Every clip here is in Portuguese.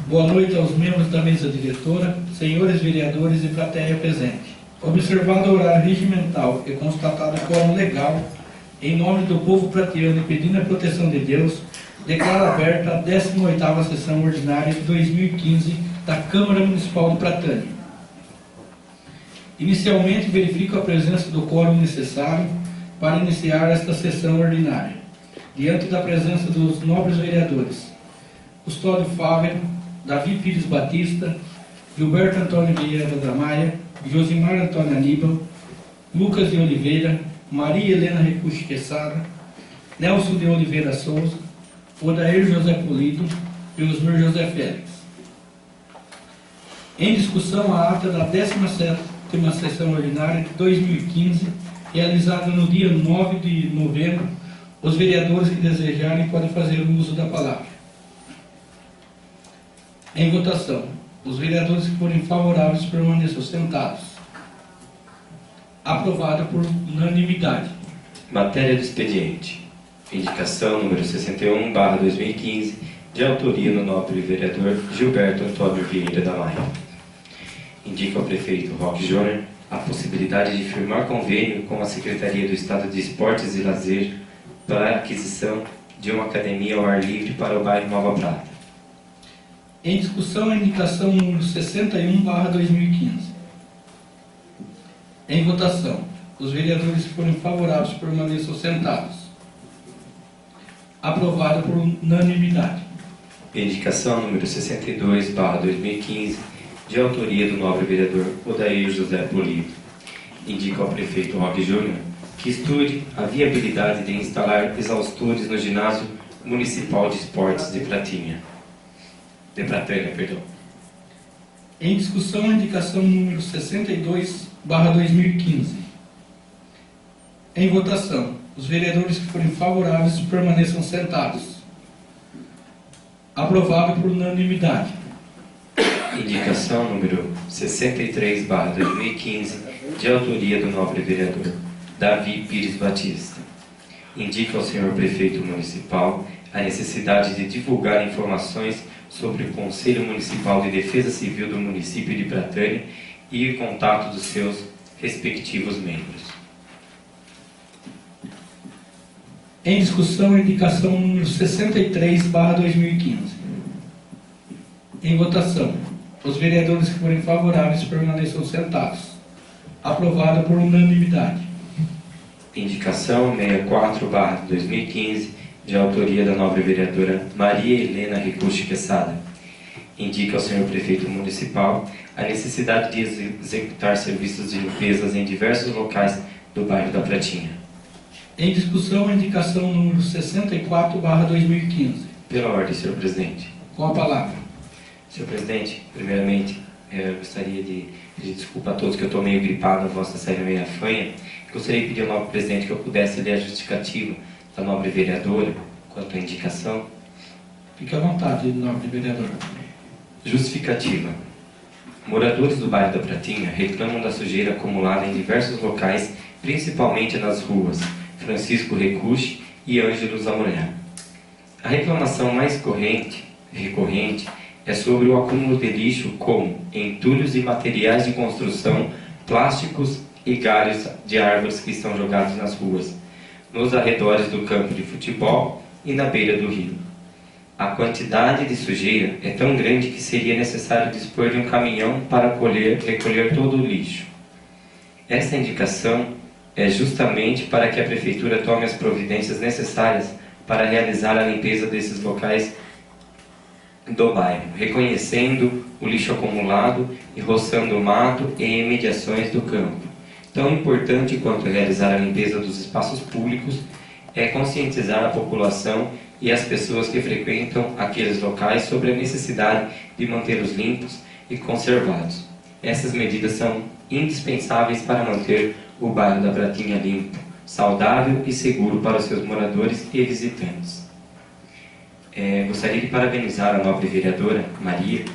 Boa noite aos membros da mesa diretora, senhores vereadores e plateia presente. Observado o horário regimental e constatado o quórum legal, em nome do povo pratiano e pedindo a proteção de Deus, declaro aberta a 18ª sessão ordinária de 2015 da Câmara Municipal de Pratânia. Inicialmente, verifico a presença do quórum necessário para iniciar esta sessão ordinária, diante da presença dos nobres vereadores Custódio Fávero, Davi Pires Batista, Gilberto Antônio Vieira da Maia, Josimar Antônio Aníbal, Lucas de Oliveira, Maria Helena Recucci Quesada, Nelson de Oliveira Souza, Odair José Polido e Osmir José Félix. Em discussão a ata da 17ª sessão ordinária de 2015, realizada no dia 9 de novembro. Os vereadores que desejarem podem fazer o uso da palavra. Em votação, os vereadores que forem favoráveis permaneçam sentados. Aprovado por unanimidade. Matéria do expediente. Indicação número 61/2015, de autoria do nobre vereador Gilberto Antônio Vieira da Maia. Indica ao prefeito Roque Júnior a possibilidade de firmar convênio com a Secretaria do Estado de Esportes e Lazer para a aquisição de uma academia ao ar livre para o bairro Nova Prata. Em discussão, a indicação número 61/2015. Em votação, os vereadores que forem favoráveis permaneçam sentados. Aprovado por unanimidade. Indicação número 62/2015, de autoria do nobre vereador Odair José Polido. Indica ao prefeito Roque Júnior que estude a viabilidade de instalar exaustores no ginásio municipal de esportes de Pratânia. Em discussão, a indicação número 62/2015. Em votação, os vereadores que forem favoráveis permaneçam sentados. Aprovado por unanimidade. Indicação número 63/2015, de autoria do nobre vereador Davi Pires Batista. Indica ao senhor prefeito municipal a necessidade de divulgar informações sobre o Conselho Municipal de Defesa Civil do município de Pratânia e o contato dos seus respectivos membros. Em discussão, a indicação número 63/2015. Em votação, os vereadores que forem favoráveis permaneçam sentados. Aprovado por unanimidade. Indicação 64/2015, de autoria da nobre vereadora Maria Helena Recucci Quesada. Indica ao senhor prefeito municipal a necessidade de executar serviços de limpeza em diversos locais do bairro da Pratinha. Em discussão, a indicação número 64/2015. Pela ordem, senhor presidente. Com a palavra. Senhor presidente, primeiramente, eu gostaria de pedir desculpa a todos que eu estou meio gripado, a voz está saindo meio afanha. Gostaria de pedir ao nobre presidente que eu pudesse ler a justificativa da nobre vereadora quanto à indicação. Fique à vontade, nobre vereador. Justificativa. Moradores do bairro da Pratinha reclamam da sujeira acumulada em diversos locais, principalmente nas ruas Francisco Recucci e Ângelo Zamoré. A reclamação mais recorrente é sobre o acúmulo de lixo como entulhos e materiais de construção, plásticos e galhos de árvores que estão jogados nas ruas, nos arredores do campo de futebol e na beira do rio. A quantidade de sujeira é tão grande que seria necessário dispor de um caminhão para recolher todo o lixo. Essa indicação é justamente para que a Prefeitura tome as providências necessárias para realizar a limpeza desses locais do bairro, reconhecendo o lixo acumulado e roçando o mato e imediações do campo. Tão importante quanto realizar a limpeza dos espaços públicos é conscientizar a população e as pessoas que frequentam aqueles locais sobre a necessidade de mantê-los limpos e conservados. Essas medidas são indispensáveis para manter o bairro da Pratinha limpo, saudável e seguro para os seus moradores e visitantes. Gostaria de parabenizar a nobre vereadora Maria,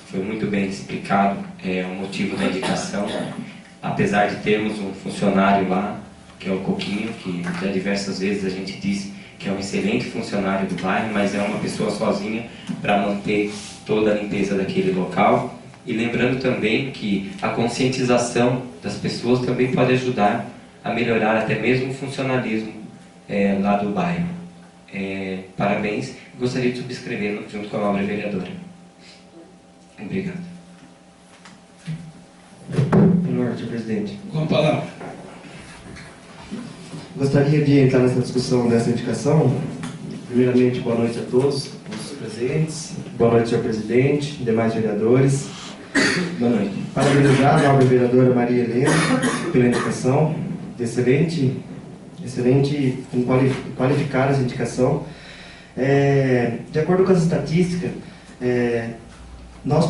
foi muito bem explicado o motivo da indicação, apesar de termos um funcionário lá, que é o Coquinho, que já diversas vezes a gente disse que é um excelente funcionário do bairro, mas é uma pessoa sozinha para manter toda a limpeza daquele local. E lembrando também que a conscientização das pessoas também pode ajudar a melhorar até mesmo o funcionalismo lá do bairro. Parabéns, gostaria de subscrever junto com a nobre vereadora. Obrigado. Senhor presidente. Com a palavra. Gostaria de entrar nessa discussão dessa indicação. Primeiramente, boa noite a todos os presentes. Boa noite, senhor presidente, demais vereadores. Boa noite. Parabenizar a nobre vereadora Maria Helena pela indicação. Excelente em qualificar essa indicação. De acordo com as estatísticas, nós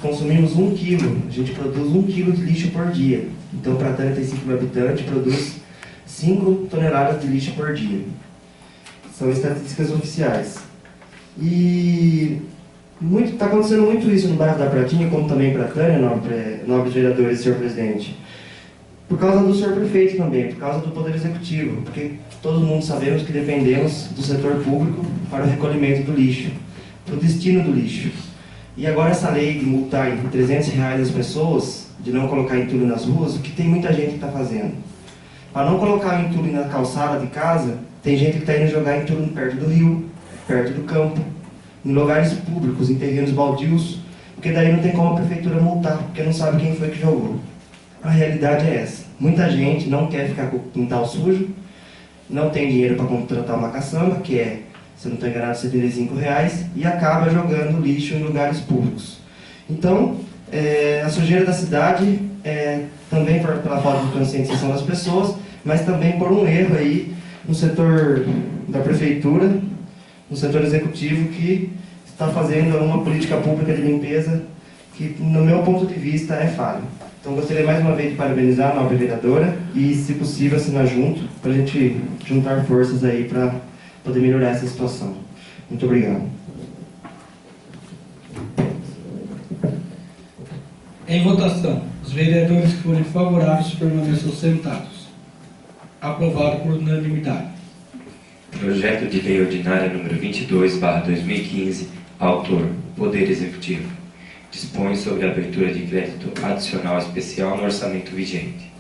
consumimos 1 quilo, a gente produz 1 quilo de lixo por dia. Então, para 35 mil habitantes, produz 5 toneladas de lixo por dia. São estatísticas oficiais. E está acontecendo muito isso no bairro da Pratinha, como também para Tânia, nobres vereadores e senhor presidente. Por causa do senhor prefeito também, por causa do Poder Executivo, porque todo mundo sabemos que dependemos do setor público para o recolhimento do lixo, para o destino do lixo. E agora essa lei de multar em R$300 as pessoas, de não colocar entulho nas ruas, o que tem muita gente que está fazendo. Para não colocar entulho na calçada de casa, tem gente que está indo jogar entulho perto do rio, perto do campo, em lugares públicos, em terrenos baldios, porque daí não tem como a prefeitura multar, porque não sabe quem foi que jogou. A realidade é essa. Muita gente não quer ficar com o quintal sujo, não tem dinheiro para contratar uma caçamba, que é, se eu não estou enganado, R$75, e acaba jogando lixo em lugares públicos. Então, a sujeira da cidade, também pela falta de conscientização das pessoas, mas também por um erro aí no setor da prefeitura, no setor executivo, que está fazendo uma política pública de limpeza que, no meu ponto de vista, é falha. Então, gostaria mais uma vez de parabenizar a nobre vereadora e, se possível, assinar junto, para a gente juntar forças aí para poder melhorar essa situação. Muito obrigado. Em votação, os vereadores que forem favoráveis permaneçam sentados. Aprovado por unanimidade. Projeto de Lei Ordinária número 22/2015, autor, Poder Executivo. Dispõe sobre a abertura de crédito adicional especial no orçamento vigente.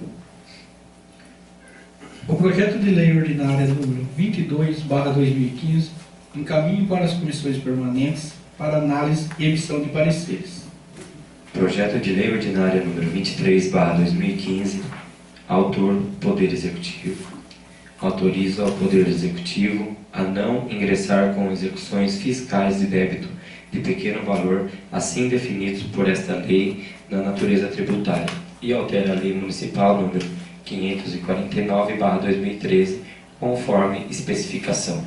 O projeto de lei ordinária número 22/2015 encaminhe para as comissões permanentes para análise e emissão de pareceres. Projeto de Lei Ordinária número 23/2015, autor, Poder Executivo. Autoriza ao Poder Executivo a não ingressar com execuções fiscais de débito de pequeno valor, assim definidos por esta lei na natureza tributária, e altera a Lei Municipal número 549/2013, conforme especificação.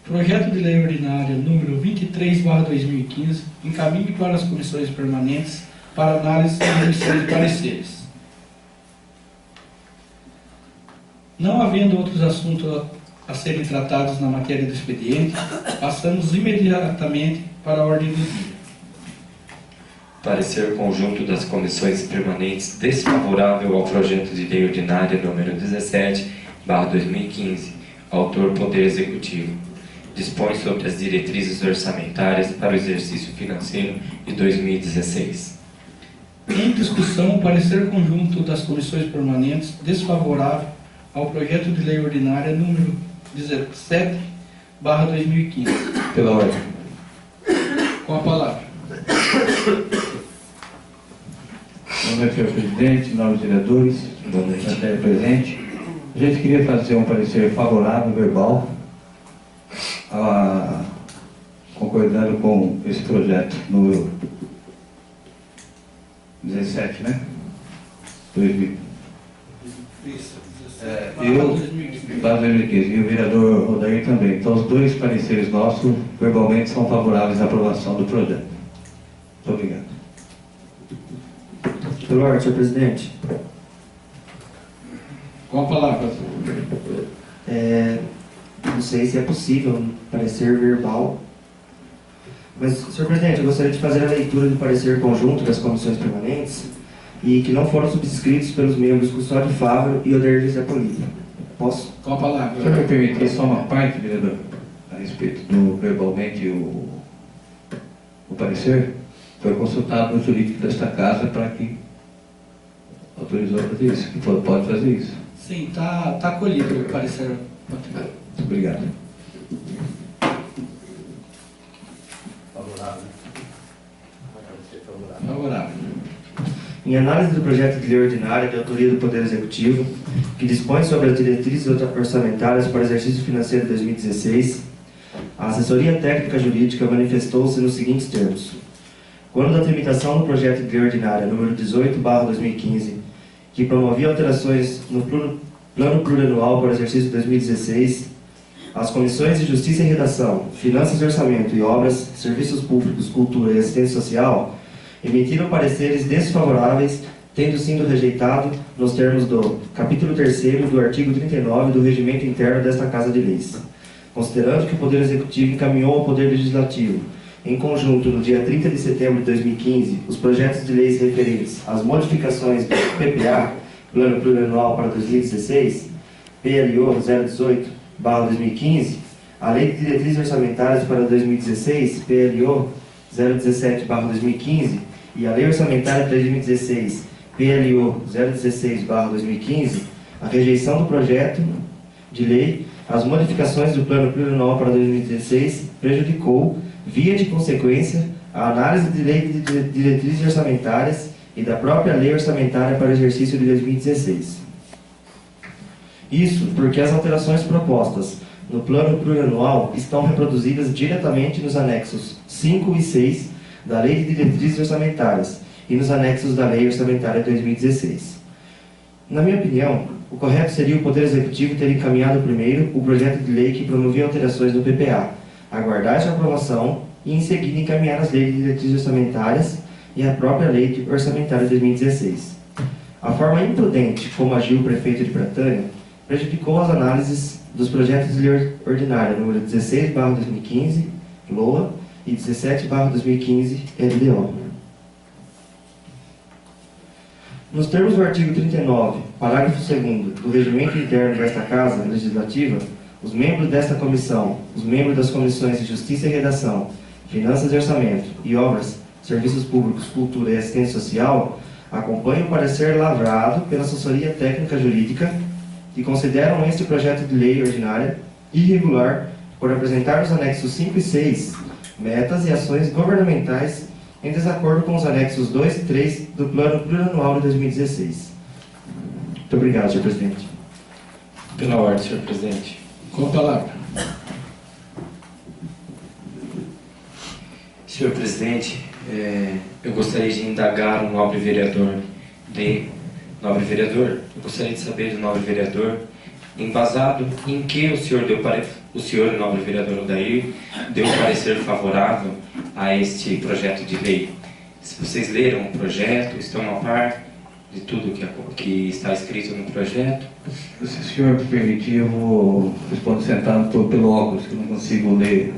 Projeto de lei ordinária número 23/2015 encaminhe para as comissões permanentes para análise e emissão de pareceres. Não havendo outros assuntos a serem tratados na matéria do expediente, passamos imediatamente para a ordem do dia. Parecer conjunto das comissões permanentes desfavorável ao projeto de lei ordinária número 17/2015, autor Poder Executivo. Dispõe sobre as diretrizes orçamentárias para o exercício financeiro de 2016. Em discussão, o parecer conjunto das comissões permanentes desfavorável ao projeto de lei ordinária número 17/2015. Pela ordem. Com a palavra. Boa noite, senhor presidente, nobres vereadores, Boa noite. plateia presente. A gente queria fazer um parecer favorável, verbal, concordando com esse projeto número 17, né? 2000. Eu, 2015, e o vereador Rodair também. Então, os dois pareceres nossos, verbalmente, são favoráveis à aprovação do projeto. Muito obrigado. Pela ordem, senhor presidente. Com a palavra. Não sei se é possível um parecer verbal, mas, senhor presidente, eu gostaria de fazer a leitura do parecer conjunto das comissões permanentes e que não foram subscritos pelos membros Custódio Fávero e Odair José Polito. Posso? Com a palavra. O senhor me permitir só uma parte, vereador, a respeito do verbalmente o parecer, foi consultado no jurídico desta casa para que autorizou a fazer isso, que pode fazer isso. Sim, tá acolhido o parecer. Muito obrigado. Favorável. Em análise do projeto de lei ordinária de autoria do Poder Executivo, que dispõe sobre as diretrizes orçamentárias para o exercício financeiro de 2016, a assessoria técnica jurídica manifestou-se nos seguintes termos. Quando da tramitação do projeto de lei ordinária número 18/2015, que promovia alterações no Plano Plurianual para o exercício de 2016, as comissões de Justiça e Redação, Finanças e Orçamento e Obras, Serviços Públicos, Cultura e Assistência Social emitiram pareceres desfavoráveis, tendo sido rejeitado nos termos do capítulo 3º do artigo 39 do Regimento Interno desta Casa de Leis. Considerando que o Poder Executivo encaminhou ao Poder Legislativo, em conjunto, no dia 30 de setembro de 2015, os projetos de leis referentes às modificações do PPA, Plano Plurianual para 2016, PLO 018/2015, a Lei de Diretrizes Orçamentárias para 2016, PLO 017/2015, e a Lei Orçamentária para 2016, PLO 016/2015, a rejeição do projeto de lei, as modificações do Plano Plurianual para 2016 prejudicou, via de consequência, a análise de lei de diretrizes orçamentárias e da própria lei orçamentária para o exercício de 2016. Isso porque as alterações propostas no Plano Plurianual estão reproduzidas diretamente nos anexos 5 e 6 da Lei de Diretrizes Orçamentárias e nos anexos da Lei Orçamentária de 2016. Na minha opinião, o correto seria o Poder Executivo ter encaminhado primeiro o projeto de lei que promovia alterações no PPA, aguardar sua aprovação e, em seguida, encaminhar as leis de diretrizes orçamentárias e a própria Lei Orçamentária de 2016. A forma imprudente como agiu o prefeito de Pratânia prejudicou as análises dos projetos de lei ordinária número 16/2015, LOA, e 17/2015, LDO. Nos termos do artigo 39, parágrafo 2º do Regimento Interno desta Casa Legislativa, os membros desta comissão, os membros das comissões de Justiça e Redação, Finanças e Orçamento e Obras, Serviços Públicos, Cultura e Assistência Social, acompanham o parecer lavrado pela assessoria técnica jurídica e consideram este projeto de lei ordinária irregular por apresentar nos anexos 5 e 6 metas e ações governamentais em desacordo com os anexos 2 e 3 do Plano Plurianual de 2016. Muito obrigado, senhor presidente. Pela ordem, senhor presidente. Com a palavra. Senhor presidente, eu gostaria de indagar o nobre vereador, eu gostaria de saber do nobre vereador, embasado em que o senhor, nobre vereador Odair, deu um parecer favorável a este projeto de lei. Se vocês leram o projeto, estão a par de tudo que está escrito no projeto? Se o senhor me permitir, eu vou responder sentado pelo óculos, que eu não consigo ler.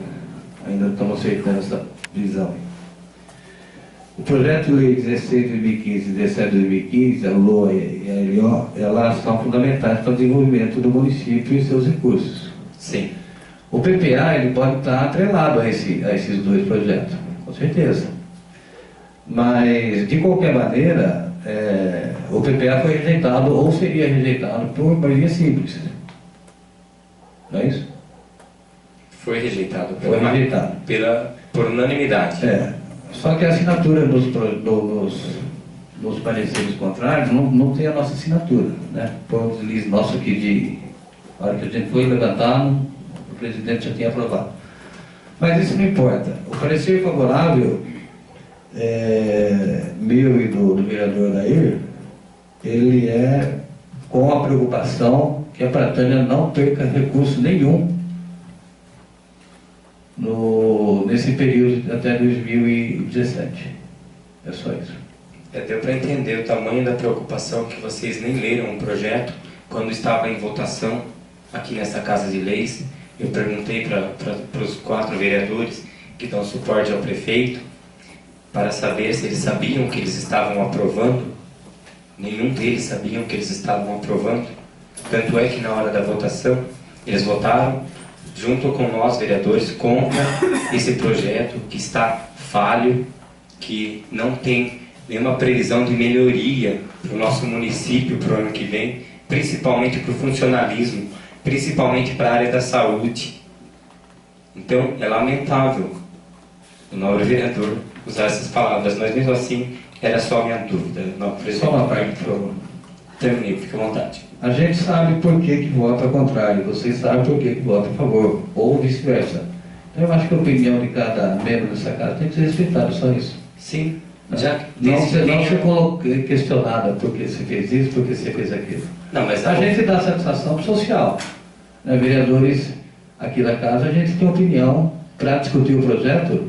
Ainda estamos acertando essa visão. O projeto de lei 16 de 2015 e 17 de 2015, a LOA e a LO, elas são fundamentais para o desenvolvimento do município e seus recursos. Sim. O PPA ele pode estar atrelado a esses dois projetos, com certeza. Mas, de qualquer maneira, o PPA foi rejeitado ou seria rejeitado por maioria simples. Não é isso? Foi rejeitado. Foi rejeitado. Por unanimidade. Só que a assinatura nos pareceres contrários não tem a nossa assinatura, né? Foi um deslize nosso aqui a hora que a gente foi levantar, o presidente já tinha aprovado. Mas isso não importa. O parecer favorável meu e do vereador Odair, ele é com a preocupação que a Pratânia não perca recurso nenhum nesse período até 2017. É só isso. Deu para entender o tamanho da preocupação que vocês nem leram o projeto quando estava em votação aqui nesta Casa de Leis. Eu perguntei para os 4 vereadores que dão suporte ao prefeito para saber se eles sabiam que eles estavam aprovando. Nenhum deles sabiam que eles estavam aprovando. Tanto é que na hora da votação eles votaram junto com nós, vereadores, contra esse projeto que está falho, que não tem nenhuma previsão de melhoria para o nosso município para o ano que vem, principalmente para o funcionalismo, principalmente para a área da saúde. Então, é lamentável o nobre vereador usar essas palavras, mas mesmo assim, era só a minha dúvida. Só uma parte, por favor. Terminei, fique à vontade. A gente sabe por que vota ao contrário, vocês sabem por que vota a favor, ou vice-versa. Então eu acho que a opinião de cada membro dessa casa tem que ser respeitada, só isso. Sim, já Não ser questionada por que você fez isso, por que você fez aquilo. Não, mas A gente dá satisfação pro social. Né? Vereadores aqui da casa, a gente tem opinião para discutir o projeto.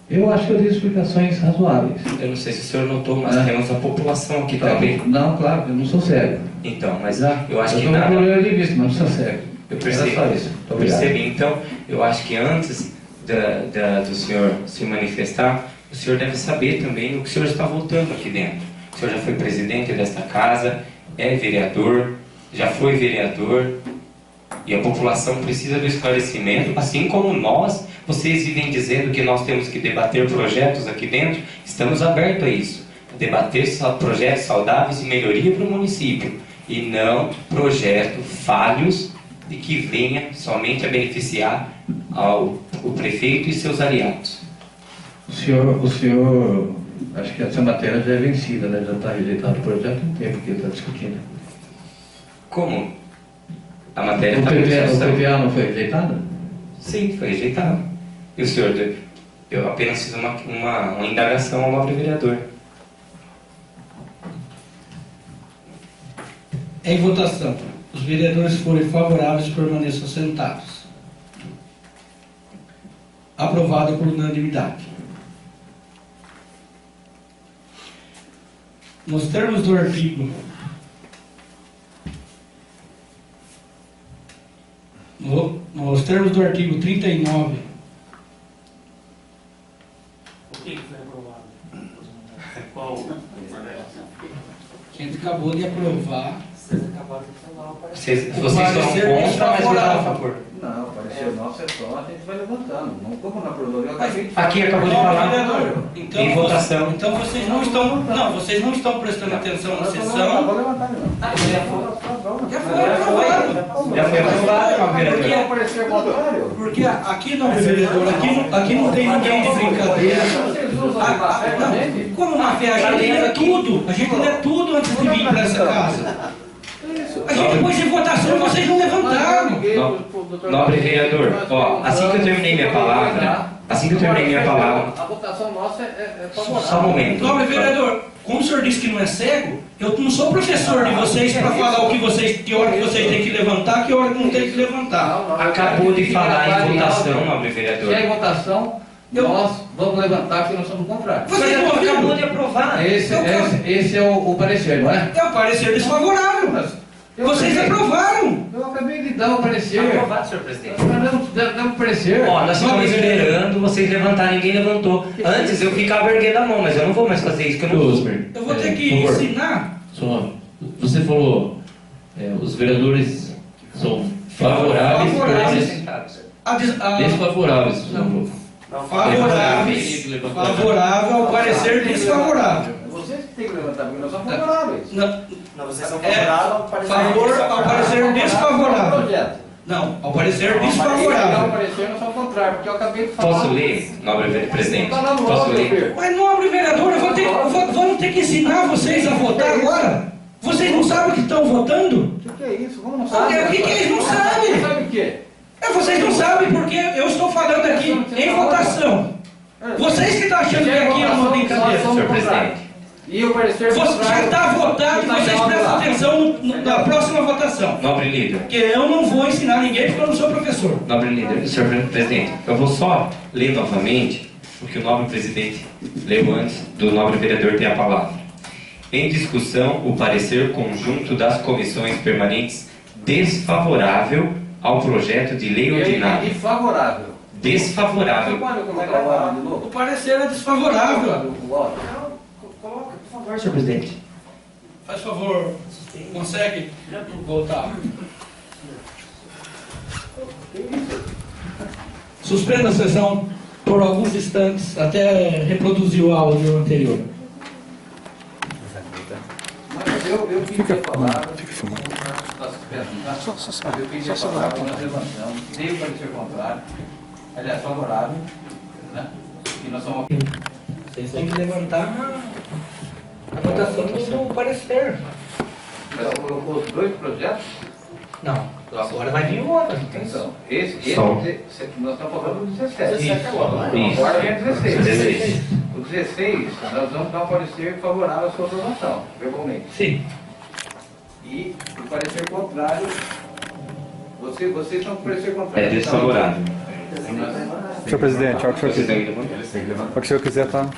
Eu acho que eu dei explicações razoáveis. eu não sei se o senhor notou, mas temos a população aqui também. Não, claro, eu não sou cego. Então, mas Já. eu acho que tô com nada... problema de vista, mas não sou cego. Eu Era percebi. só isso. Muito obrigado. Percebi. Então, eu acho que antes do senhor se manifestar, o senhor deve saber também o que o senhor está votando aqui dentro. O senhor já foi presidente desta casa, é vereador, já foi vereador, e a população precisa do esclarecimento, assim como nós, vocês vivem dizendo que nós temos que debater projetos aqui dentro, estamos abertos a isso. Debater projetos saudáveis e melhoria para o município, e não projetos falhos de que venha somente a beneficiar o prefeito e seus aliados. O senhor, acho que essa matéria já é vencida, né? Já está rejeitado o projeto em tempo que ele está discutindo. Como? A matéria O está em discussão. PPA não foi rejeitado? Sim, foi rejeitado. E o senhor, eu apenas fiz uma indagação ao nobre vereador. Em votação, os vereadores forem favoráveis permaneçam sentados. Aprovado por unanimidade. Nos termos do artigo nos termos do artigo 39, O que foi aprovado? Qual? a gente acabou de aprovar. Vocês acabaram de falar o Vocês O foram parecer contra, mas votaram a desfavorável. favor. Não, parecer nosso é só, a gente vai levantando. Não como na prolonga, eu acabei de Aqui acabou de Nobre falar. vereador, então, Em votação. Então vocês não estão prestando atenção na sessão. Vou levantar não. Já foi aprovado. Já foi aprovado, nobre Porque vereador. é parecer contrário. Porque aqui, nobre vereador, aqui não tem ninguém de brincadeira. Vocês usam a má fé Não, também? como má fé? A gente lê tudo. A gente lê tudo antes de vir para essa casa. A gente depois de votação vocês não levantaram. Nobre vereador, ó, assim que eu terminei minha palavra, A votação nossa é favorável. só um momento. Nobre vereador, como o senhor disse que não é cego, eu não sou professor de vocês para falar o que vocês, que hora que vocês têm que levantar, que hora que não tem que levantar. Acabou de falar em votação, nobre Se é em vereador. votação, nós vamos levantar porque nós somos contrários. Vocês não Acabou de ouviram? aprovar. Esse é o parecer, não é? É o parecer desfavorável. Vocês aprovaram. Eu acabei de dar o parecer. Aprovado, senhor presidente. Nós damos parecer. Ó, nós estamos Nobre vereador. esperando vocês levantarem, ninguém levantou. Antes eu ficava erguendo a mão, mas eu não vou mais fazer isso, que eu não uso. Eu vou ter que por favor. ensinar. Só, você falou, os vereadores são favoráveis, Favoráveis. desfavoráveis, por favor. Favorável ao parecer desfavorável. Vocês que têm que levantar, porque nós somos favoráveis. Não, vocês são É, favoráveis ao parecer. favor ao parecer desfavorável. Projeto. Não, ao parecer Não, desfavorável. parecer, nós somos contrários, porque eu acabei de falar. Posso ler, nobre presidente? Tá lá no Posso áudio, ler? Pedro. Mas, nobre vereador, vamos ter que ensinar vocês a votar agora. Vocês não sabem o que estão votando? O que é isso? Como não O sabe? que que eles não sabem? Sabe o quê? Vocês não sabem porque eu estou falando aqui em votação. Vocês que estão achando que aqui é uma brincadeira. Senhor presidente. E o parecer Já está votado e vocês prestam atenção na próxima votação. Nobre líder. Porque eu não vou ensinar ninguém porque eu não sou professor. Nobre líder, senhor presidente, eu vou só ler novamente o que o nobre presidente leu antes do nobre vereador ter a palavra. Em discussão, o parecer conjunto das comissões permanentes desfavorável ao projeto de lei ordinária. E favorável. Você Desfavorável. pode colocar o áudio de novo? O parecer é desfavorável. O áudio. Coloca, por favor. Senhor presidente. Faz favor, consegue voltar. Suspenda a sessão por alguns instantes até reproduzir o áudio anterior. Mas eu pedi a palavra. Eu pedi a palavra, nós levantamos, dei o parecer contrário, aliás, favorável, né? E nós somos. Vocês têm que levantar a votação do parecer. Mas você colocou os dois projetos? Não, agora vai vir o outro. Então, esse Só. nós estamos falando do 17. Isso. Agora vem o 16. 16. O 16, nós vamos dar um parecer favorável à sua aprovação, verbalmente. Sim. E o parecer contrário, vocês estão com o parecer contrário. É desfavorável. Senhor presidente, é o que o senhor Vocês quiser. ainda vão? É o que o senhor quiser, tá?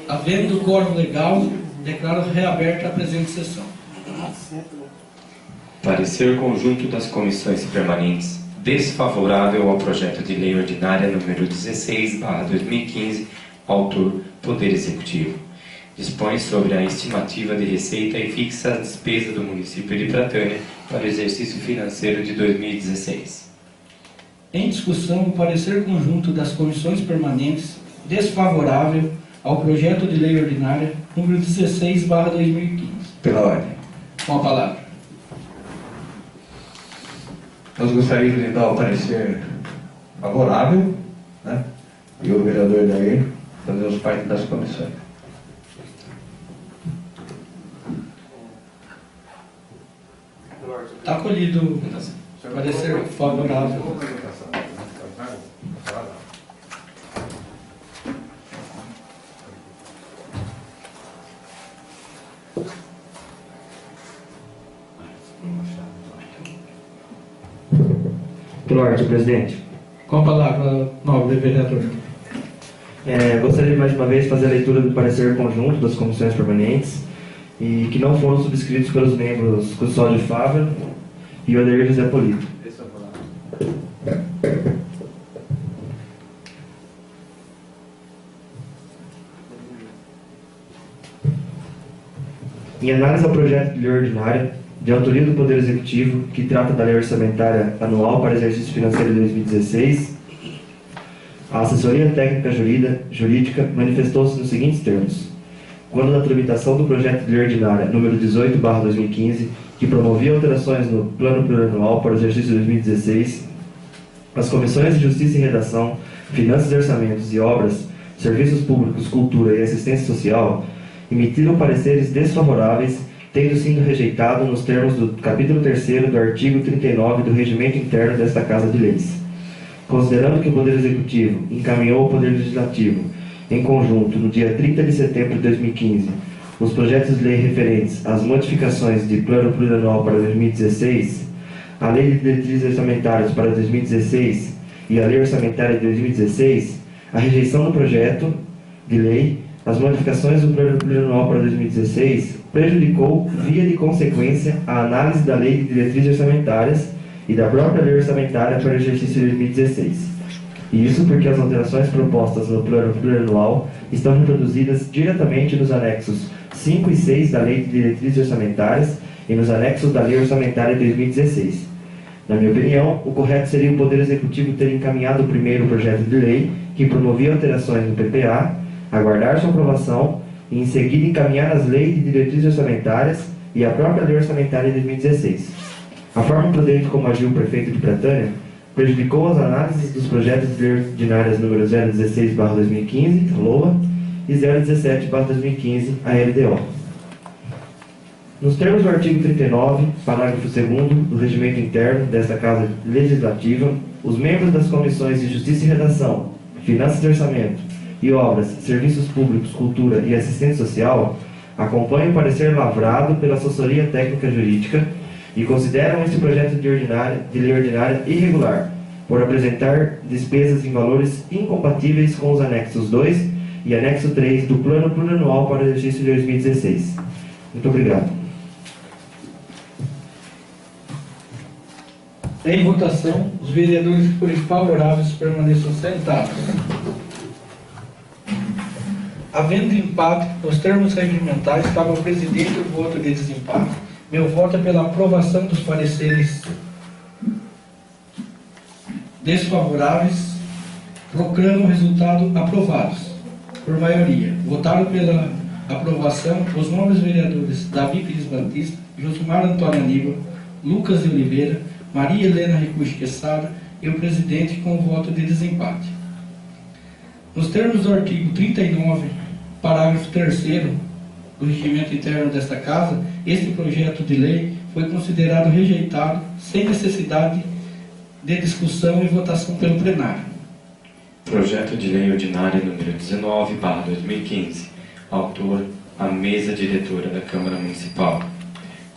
Havendo quórum legal, declaro reaberta a presente sessão. Parecer conjunto das comissões permanentes desfavorável ao projeto de lei ordinária número 16/2015, autor Poder Executivo. Dispõe sobre a estimativa de receita e fixa a despesa do município de Pratânia para o exercício financeiro de 2016. Em discussão, o parecer conjunto das comissões permanentes desfavorável ao projeto de lei ordinária número 16/2015. Pela ordem. Com a palavra. Nós gostaríamos de dar o parecer favorável, né? E o vereador Daí fazemos parte das comissões. Está acolhido o parecer favorável. Pela ordem, senhor presidente. Com a palavra, nobre vereador. Gostaria mais uma vez de fazer a leitura do parecer conjunto das comissões permanentes e que não foram subscritos pelos membros Custódio Fávero e Odair José Polito. Em análise ao projeto de lei ordinária, de autoria do Poder Executivo, que trata da lei orçamentária anual para exercício financeiro de 2016, a assessoria técnica jurídica manifestou-se nos seguintes termos. Quando da tramitação do projeto de lei ordinária número 18/2015, que promovia alterações no Plano Plurianual para o exercício 2016, as comissões de Justiça e Redação, Finanças e Orçamentos e Obras, Serviços Públicos, Cultura e Assistência Social emitiram pareceres desfavoráveis, tendo sido rejeitado nos termos do capítulo 3º do artigo 39 do Regimento Interno desta Casa de Leis. Considerando que o Poder Executivo encaminhou ao Poder Legislativo, em conjunto, no dia 30 de setembro de 2015, os projetos de lei referentes às modificações de Plano Plurianual para 2016, a Lei de Diretrizes Orçamentárias para 2016 e a Lei Orçamentária de 2016, a rejeição do projeto de lei, as modificações do Plano Plurianual para 2016, prejudicou, via de consequência, a análise da Lei de Diretrizes Orçamentárias e da própria Lei Orçamentária para o exercício de 2016. E isso porque as alterações propostas no Plano Plurianual estão reproduzidas diretamente nos anexos 5 e 6 da Lei de Diretrizes Orçamentárias e nos anexos da Lei Orçamentária de 2016. Na minha opinião, o correto seria o Poder Executivo ter encaminhado primeiro o projeto de lei que promovia alterações no PPA, aguardar sua aprovação e, em seguida, encaminhar as leis de diretrizes orçamentárias e a própria Lei Orçamentária de 2016. A forma prudente como agiu o prefeito de Pratânia prejudicou as análises dos projetos de lei ordinárias número 016/2015, LOA, e 017/2015, a LDO. Nos termos do artigo 39, parágrafo 2º do Regimento Interno desta Casa Legislativa, os membros das comissões de Justiça e Redação, Finanças e Orçamento e Obras, Serviços Públicos, Cultura e Assistência Social acompanham o parecer lavrado pela assessoria técnica jurídica e consideram este projeto de lei ordinária irregular, por apresentar despesas em valores incompatíveis com os anexos 2 e anexo 3 do Plano Plurianual para o exercício de 2016. Muito obrigado. Em votação, os vereadores que forem favoráveis permaneçam sentados. Havendo empate, nos termos regimentais, cabe ao presidente o voto de desempate. Meu voto é pela aprovação dos pareceres desfavoráveis. Proclamo o resultado aprovados por maioria. Votaram pela aprovação os nobres vereadores Davi Pires Batista, Josmar Antônio Aníbal, Lucas de Oliveira, Maria Helena Ricucci Quesada e o presidente com o voto de desempate. Nos termos do artigo 39, parágrafo 3º do regimento interno desta Casa, este projeto de lei foi considerado rejeitado sem necessidade de discussão e votação pelo plenário. Projeto de Lei Ordinária número 19/2015. Autor, a Mesa Diretora da Câmara Municipal.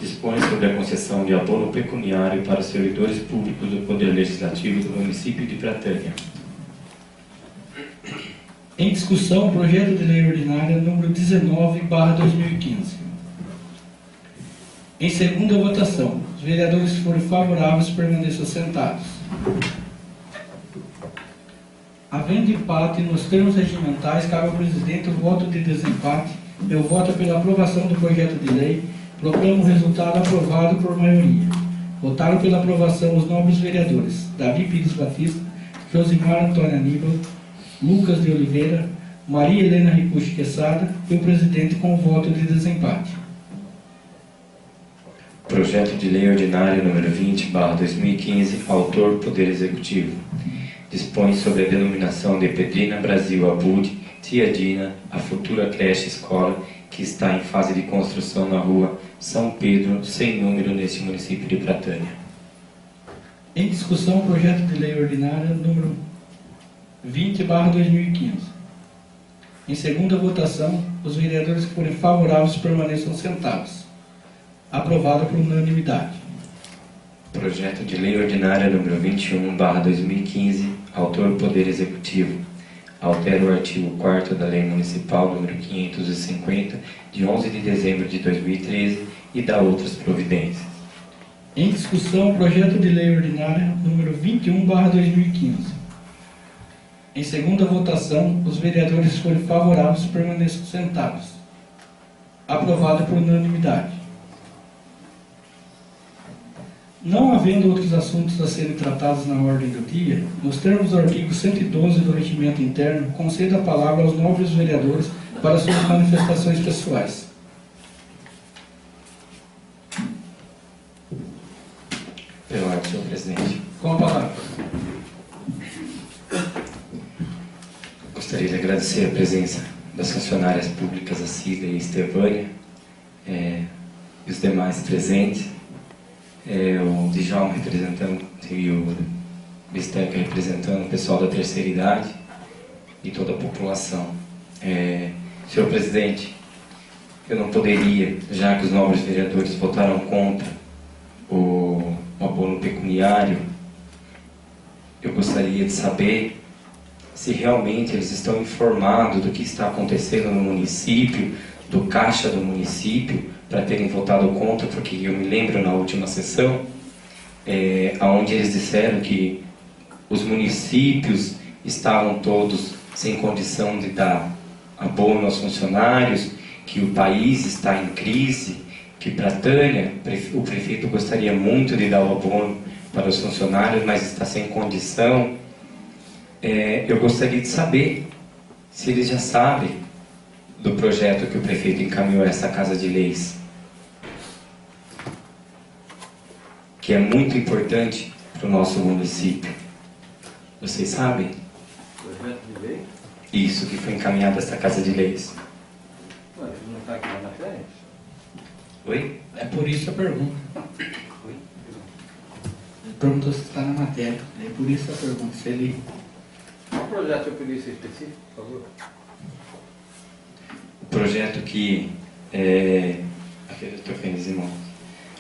Dispõe sobre a concessão de abono pecuniário para os servidores públicos do Poder Legislativo do município de Pratânia. Em discussão, o projeto de lei ordinária número 19/2015. Em segunda votação, os vereadores que forem favoráveis permaneçam sentados. Havendo empate nos termos regimentais, cabe ao presidente o voto de desempate. Meu voto é pela aprovação do projeto de lei. Proclamo o resultado aprovado por maioria. Votaram pela aprovação os nobres vereadores Davi Pires Batista, Josimar Antônio Aníbal, Lucas de Oliveira, Maria Helena Ricucci Quesada e o presidente com o voto de desempate. Projeto de Lei Ordinária número 20/2015. Autor, Poder Executivo. Dispõe sobre a denominação de Pedrina Brasil Abud Tia Dina, a futura creche escola que está em fase de construção na rua São Pedro, sem número, neste município de Pratânia. Em discussão, o projeto de lei ordinária número 20/2015. Em segunda votação, os vereadores que forem favoráveis permaneçam sentados. Aprovado por unanimidade. Projeto de Lei Ordinária número 21/2015. Autor, Poder Executivo. Altera o artigo 4º da Lei Municipal número 550, de 11 de dezembro de 2013 e dá outras providências. Em discussão, o projeto de lei ordinária número 21/2015. Em segunda votação, os vereadores que forem favoráveis permaneçam sentados. Aprovado por unanimidade. Não havendo outros assuntos a serem tratados na ordem do dia, nos termos do artigo 112 do Regimento Interno, concedo a palavra aos nobres vereadores para suas manifestações pessoais. Pela ordem, senhor presidente. Com a palavra. Gostaria de agradecer a presença das funcionárias públicas, a Cida e a Estevânia, e os demais presentes. O Djalma representando e o Bisteca representando o pessoal da terceira idade e toda a população. Senhor presidente, eu não poderia, já que os nobres vereadores votaram contra o abono pecuniário, eu gostaria de saber se realmente eles estão informados do que está acontecendo no município, do caixa do município, para terem votado contra, porque eu me lembro na última sessão, onde eles disseram que os municípios estavam todos sem condição de dar abono aos funcionários, que o país está em crise, que Pratânia, o prefeito gostaria muito de dar o abono para os funcionários, mas está sem condição. Eu gostaria de saber se eles já sabem do projeto que o prefeito encaminhou a essa Casa de Leis, que é muito importante para o nosso município. Vocês sabem? Projeto de lei? Isso, que foi encaminhado a essa Casa de Leis. Ué, não está aqui na matéria? Oi? É por isso a pergunta. Oi? Ele perguntou se está na matéria. É por isso a pergunta. Se ele... Qual projeto eu podia ser específico, por favor? O projeto que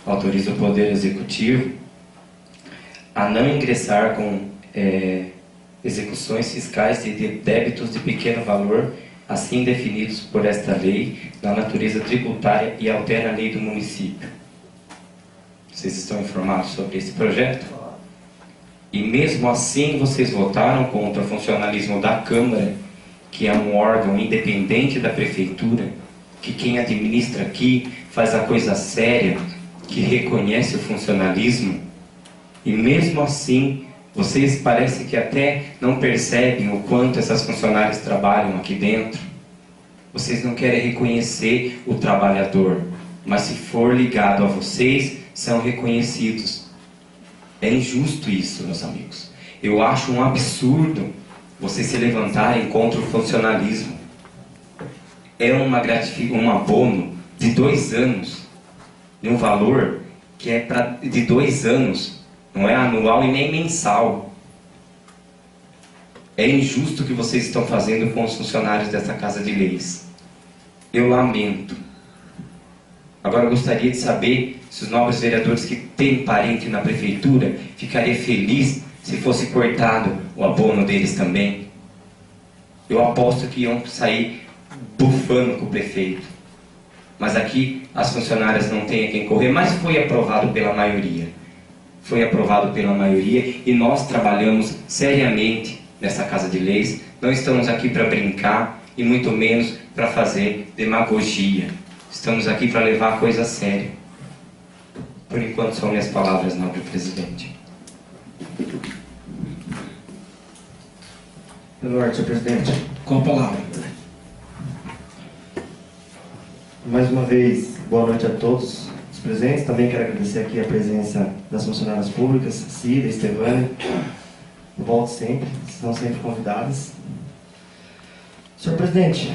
autoriza o Poder Executivo a não ingressar com execuções fiscais de débitos de pequeno valor, assim definidos por esta lei, na natureza tributária, e altera a lei do município. Vocês estão informados sobre esse projeto? E mesmo assim vocês votaram contra o funcionalismo da Câmara, que é um órgão independente da Prefeitura, que quem administra aqui faz a coisa séria, que reconhece o funcionalismo. E mesmo assim, vocês parecem que até não percebem o quanto essas funcionárias trabalham aqui dentro. Vocês não querem reconhecer o trabalhador, mas se for ligado a vocês, são reconhecidos. É injusto isso, meus amigos. Eu acho um absurdo vocês se levantarem contra o funcionalismo. É um abono de 2 anos, de um valor que é de 2 anos, não é anual e nem mensal. É injusto o que vocês estão fazendo com os funcionários dessa Casa de Leis. Eu lamento. Agora eu gostaria de saber se os nobres vereadores que têm parente na prefeitura ficariam felizes se fosse cortado o abono deles também. Eu aposto que iam sair bufando com o prefeito. Mas aqui as funcionárias não têm a quem correr, mas foi aprovado pela maioria. Foi aprovado pela maioria e nós trabalhamos seriamente nessa Casa de Leis. Não estamos aqui para brincar e muito menos para fazer demagogia. Estamos aqui para levar a coisa a sério. Por enquanto são minhas palavras, nobre presidente. Pelo ordem, senhor presidente. Com a palavra. Mais uma vez, boa noite a todos os presentes. Também quero agradecer aqui a presença das funcionárias públicas, Cida, Estevânia. Volto sempre, são sempre convidadas. Senhor presidente,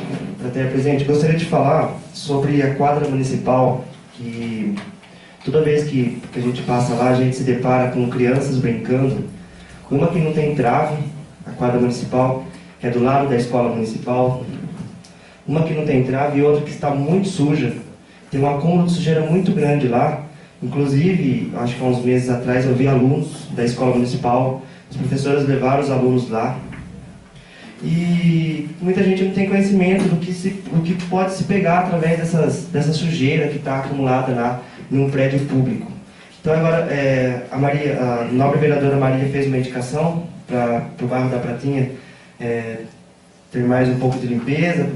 gostaria de falar sobre a quadra municipal, que toda vez que a gente passa lá, a gente se depara com crianças brincando. Uma que não tem trave, a quadra municipal, que é do lado da escola municipal. Uma que não tem trave e outra que está muito suja. Tem um acúmulo de sujeira muito grande lá. Inclusive, acho que há uns meses atrás, eu vi alunos da escola municipal, os professores levaram os alunos lá. E muita gente não tem conhecimento do que pode se pegar através dessa sujeira que está acumulada lá em um prédio público. Então agora a nobre vereadora Maria fez uma indicação para o bairro da Pratinha ter mais um pouco de limpeza,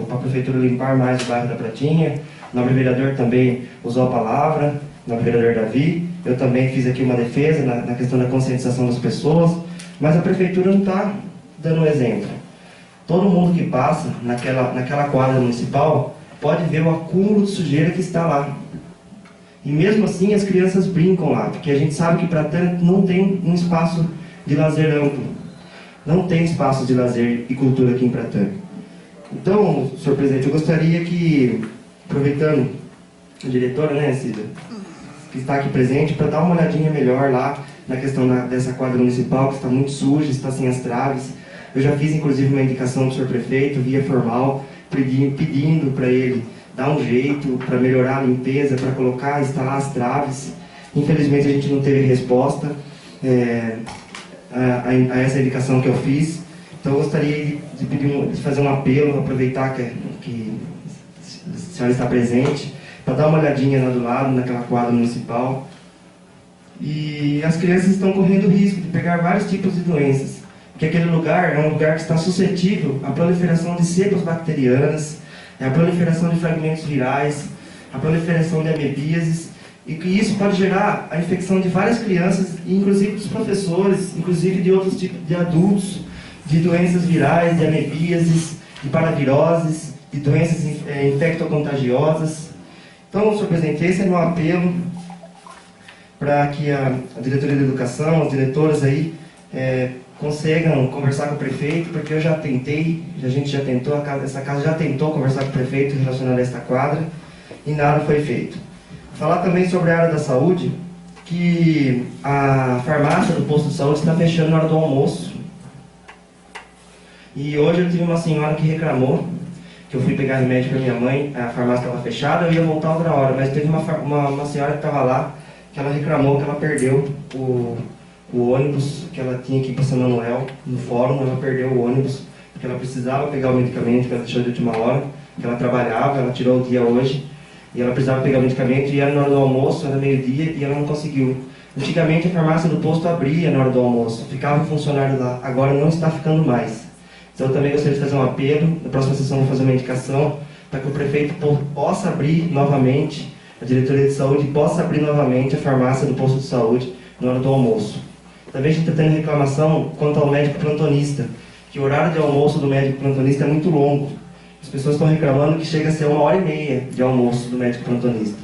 para a prefeitura limpar mais o bairro da Pratinha. O nobre vereador também usou a palavra, o nobre vereador Davi. Eu também fiz aqui uma defesa na questão da conscientização das pessoas, mas a prefeitura não está dando um exemplo. Todo mundo que passa naquela quadra municipal pode ver o acúmulo de sujeira que está lá. E mesmo assim as crianças brincam lá, porque a gente sabe que Pratã não tem um espaço de lazer amplo. Não tem espaço de lazer e cultura aqui em Pratã. Então, senhor presidente, eu gostaria que, aproveitando a diretora, né, Cida, que está aqui presente, para dar uma olhadinha melhor lá na questão dessa quadra municipal, que está muito suja, está sem as traves. Eu já fiz, inclusive, uma indicação para o senhor prefeito, via formal, pedindo para ele dar um jeito para melhorar a limpeza, para instalar as traves. Infelizmente, a gente não teve resposta a essa indicação que eu fiz. Então, eu gostaria de fazer um apelo, aproveitar que a senhora está presente, para dar uma olhadinha lá do lado, naquela quadra municipal. E as crianças estão correndo risco de pegar vários tipos de doenças, porque aquele lugar é um lugar que está suscetível à proliferação de cepas bacterianas, à proliferação de fragmentos virais, à proliferação de amebíases, e que isso pode gerar a infecção de várias crianças, inclusive dos professores, inclusive de outros tipos de adultos, de doenças virais, de amebíases, de paraviroses, de doenças infectocontagiosas. Então, senhor presidente, esse é meu apelo para que a diretoria de educação, as diretoras aí, consigam conversar com o prefeito, porque eu já tentei, a gente já tentou, essa casa já tentou conversar com o prefeito relacionado a esta quadra, e nada foi feito. Falar também sobre a área da saúde, que a farmácia do posto de saúde está fechando na hora do almoço. E hoje eu tive uma senhora que reclamou, que eu fui pegar remédio para minha mãe, a farmácia estava fechada, eu ia voltar outra hora, mas teve uma senhora que estava lá, que ela reclamou que ela perdeu o ônibus que ela tinha que ir para São Manuel, no fórum. Ela perdeu o ônibus, porque ela precisava pegar o medicamento que ela deixou de última hora, que ela trabalhava, ela tirou o dia hoje, e ela precisava pegar o medicamento, e era na hora do almoço, era meio-dia, e ela não conseguiu. Antigamente a farmácia do posto abria na hora do almoço, ficava um funcionário lá, agora não está ficando mais. Então eu também gostaria de fazer um apelo, na próxima sessão vou fazer uma indicação, para que o prefeito possa abrir novamente, a diretoria de saúde possa abrir novamente a farmácia do posto de saúde na hora do almoço. Também a gente está tendo reclamação quanto ao médico plantonista, que o horário de almoço do médico plantonista é muito longo. As pessoas estão reclamando que chega a ser 1h30 de almoço do médico plantonista.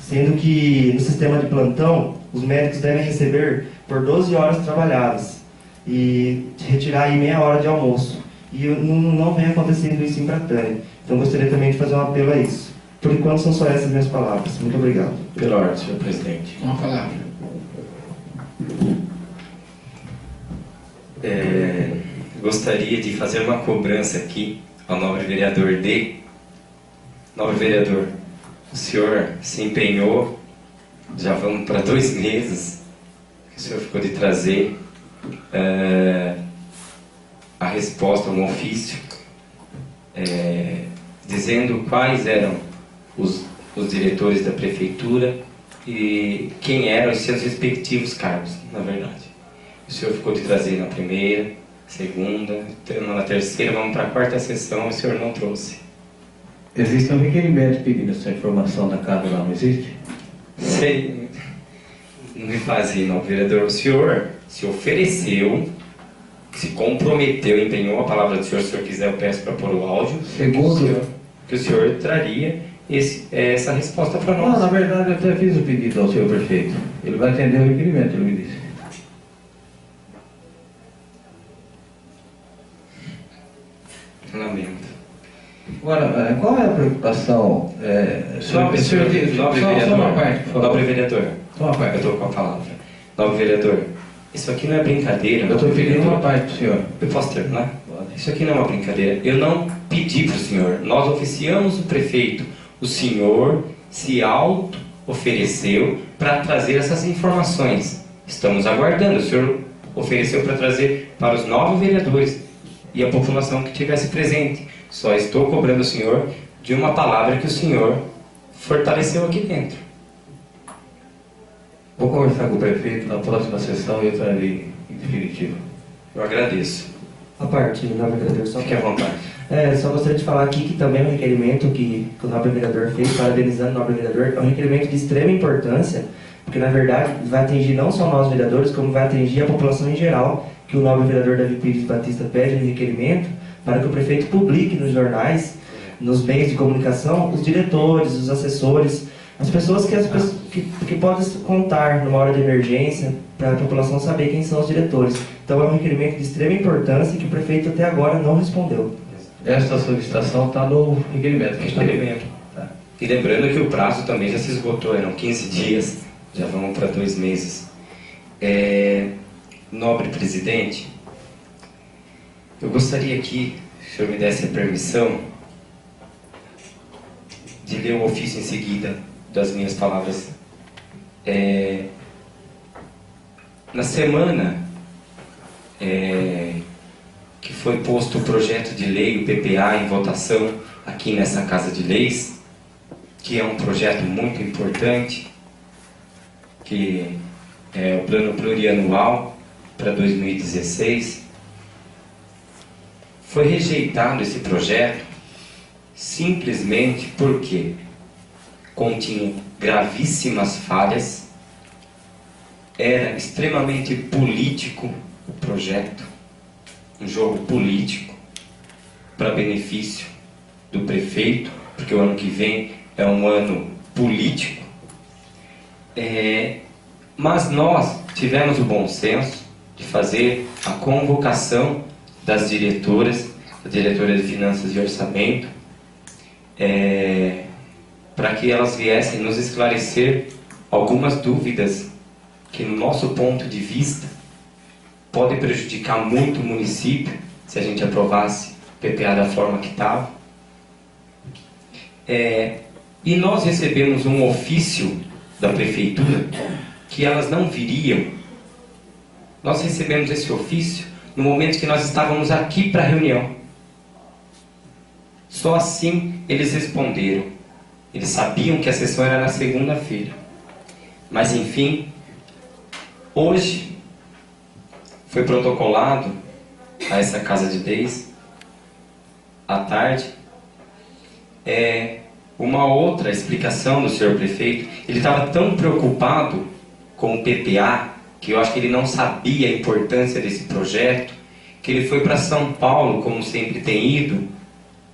Sendo que no sistema de plantão, os médicos devem receber por 12 horas trabalhadas e retirar aí meia hora de almoço. E não vem acontecendo isso em Pratânia. Então gostaria também de fazer um apelo a isso. Por enquanto são só essas minhas palavras. Muito obrigado. Pela ordem, senhor presidente. Com a palavra. Gostaria de fazer uma cobrança aqui ao nobre vereador D. Nobre vereador, o senhor se empenhou, já vamos para 2 meses, que o senhor ficou de trazer a resposta a um ofício, dizendo quais eram os diretores da prefeitura e quem eram os seus respectivos cargos, na verdade. O senhor ficou de trazer na primeira, segunda, na terceira, vamos para a 4ª sessão, o senhor não trouxe. Existe um requerimento pedindo essa informação da casa lá, não existe? Sei, não me fazia, não, vereador. O senhor se ofereceu, se comprometeu, empenhou a palavra do senhor. Se o senhor quiser, eu peço para pôr o áudio. Segundo, que o senhor traria essa resposta para nós. não, na verdade eu até fiz o pedido ao senhor prefeito. Ele vai atender o requerimento, ele me disse. Lamento. Agora, qual é a preocupação? Só uma parte, por favor. Nobre vereador, Só uma parte. eu estou com a palavra. Nobre vereador, isso aqui não é brincadeira. Eu estou nobre pedindo vereador. uma parte do senhor. Eu posso terminar? Pode. Isso aqui não é uma brincadeira. Eu não pedi para o senhor. Nós oficiamos o prefeito. O senhor se auto-ofereceu para trazer essas informações. Estamos aguardando. O senhor ofereceu para trazer para os 9 vereadores e a população que estivesse presente. Só estou cobrando o senhor de uma palavra que o senhor fortaleceu aqui dentro. Vou conversar com o prefeito na próxima sessão e eu trarei em definitivo. Eu agradeço. A parte, nobre vereador, só Fique à vontade. só gostaria de falar aqui que também é um requerimento que o nobre vereador fez, parabenizando o nobre vereador, é um requerimento de extrema importância, porque na verdade vai atingir não só nós vereadores, como vai atingir a população em geral, que o nobre vereador Davi Pires Batista pede no requerimento, para que o prefeito publique nos jornais, nos meios de comunicação, os diretores, os assessores, as pessoas que podem contar numa hora de emergência, para a população saber quem são os diretores. Então é um requerimento de extrema importância que o prefeito até agora não respondeu. Esta solicitação está no requerimento. Tá. E lembrando que o prazo também já se esgotou, eram 15 dias, já vamos para 2 meses. Nobre presidente, eu gostaria que o senhor me desse a permissão de ler o ofício em seguida das minhas palavras. Na semana que foi posto o projeto de lei, o PPA, em votação aqui nessa Casa de Leis, que é um projeto muito importante, que é o Plano Plurianual para 2016, foi rejeitado esse projeto simplesmente porque continha gravíssimas falhas, era extremamente político o projeto, um jogo político para benefício do prefeito, porque o ano que vem é um ano político, mas nós tivemos o bom senso de fazer a convocação das diretoras, a diretora de Finanças e Orçamento, para que elas viessem nos esclarecer algumas dúvidas que, no nosso ponto de vista, pode prejudicar muito o município se a gente aprovasse o PPA da forma que estava. E nós recebemos um ofício da prefeitura que elas não viriam. Nós recebemos esse ofício no momento que nós estávamos aqui para a reunião. Só assim eles responderam. Eles sabiam que a sessão era na segunda-feira. Mas enfim, Hoje foi protocolado a essa Casa de Leis, à tarde, uma outra explicação do senhor prefeito. Ele estava tão preocupado com o PPA, que eu acho que ele não sabia a importância desse projeto, que ele foi para São Paulo, como sempre tem ido,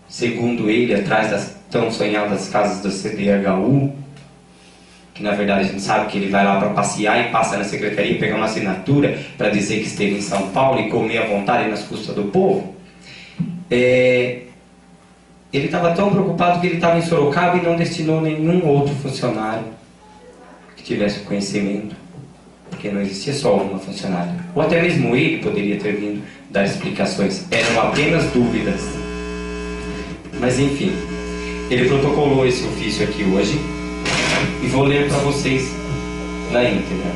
segundo ele, atrás das tão sonhadas casas da CDHU, que na verdade a gente sabe que ele vai lá para passear e passa na secretaria e pegar uma assinatura para dizer que esteve em São Paulo e comer à vontade nas custas do povo. Ele estava tão preocupado que ele estava em Sorocaba e não destinou nenhum outro funcionário que tivesse conhecimento, porque não existia só uma funcionária. Ou até mesmo ele poderia ter vindo dar explicações, eram apenas dúvidas. Mas enfim, ele protocolou esse ofício aqui hoje e vou ler para vocês na íntegra.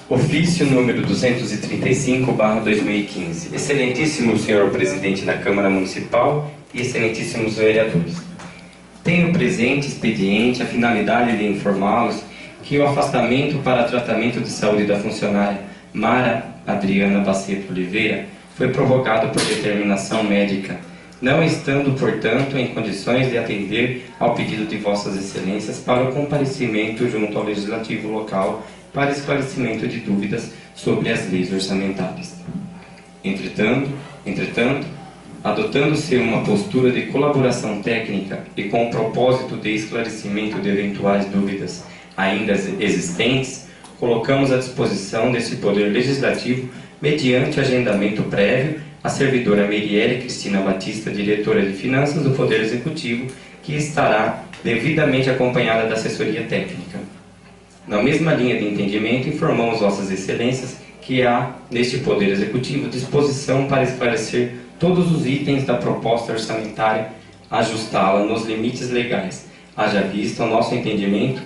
Ofício número 235/2015. Excelentíssimo senhor presidente da Câmara Municipal e excelentíssimos vereadores. Tenho presente expediente a finalidade de informá-los que o afastamento para tratamento de saúde da funcionária Mara Adriana Baceto Oliveira foi prorrogado por determinação médica, não estando, portanto, em condições de atender ao pedido de vossas excelências para o comparecimento junto ao legislativo local para esclarecimento de dúvidas sobre as leis orçamentárias. Entretanto, adotando-se uma postura de colaboração técnica e com o propósito de esclarecimento de eventuais dúvidas ainda existentes, colocamos à disposição desse Poder Legislativo, mediante agendamento prévio, a servidora Merielle Cristina Batista, diretora de Finanças do Poder Executivo, que estará devidamente acompanhada da assessoria técnica. Na mesma linha de entendimento, informamos vossas excelências que há, neste Poder Executivo, disposição para esclarecer todos os itens da proposta orçamentária, ajustá-la nos limites legais, haja vista o nosso entendimento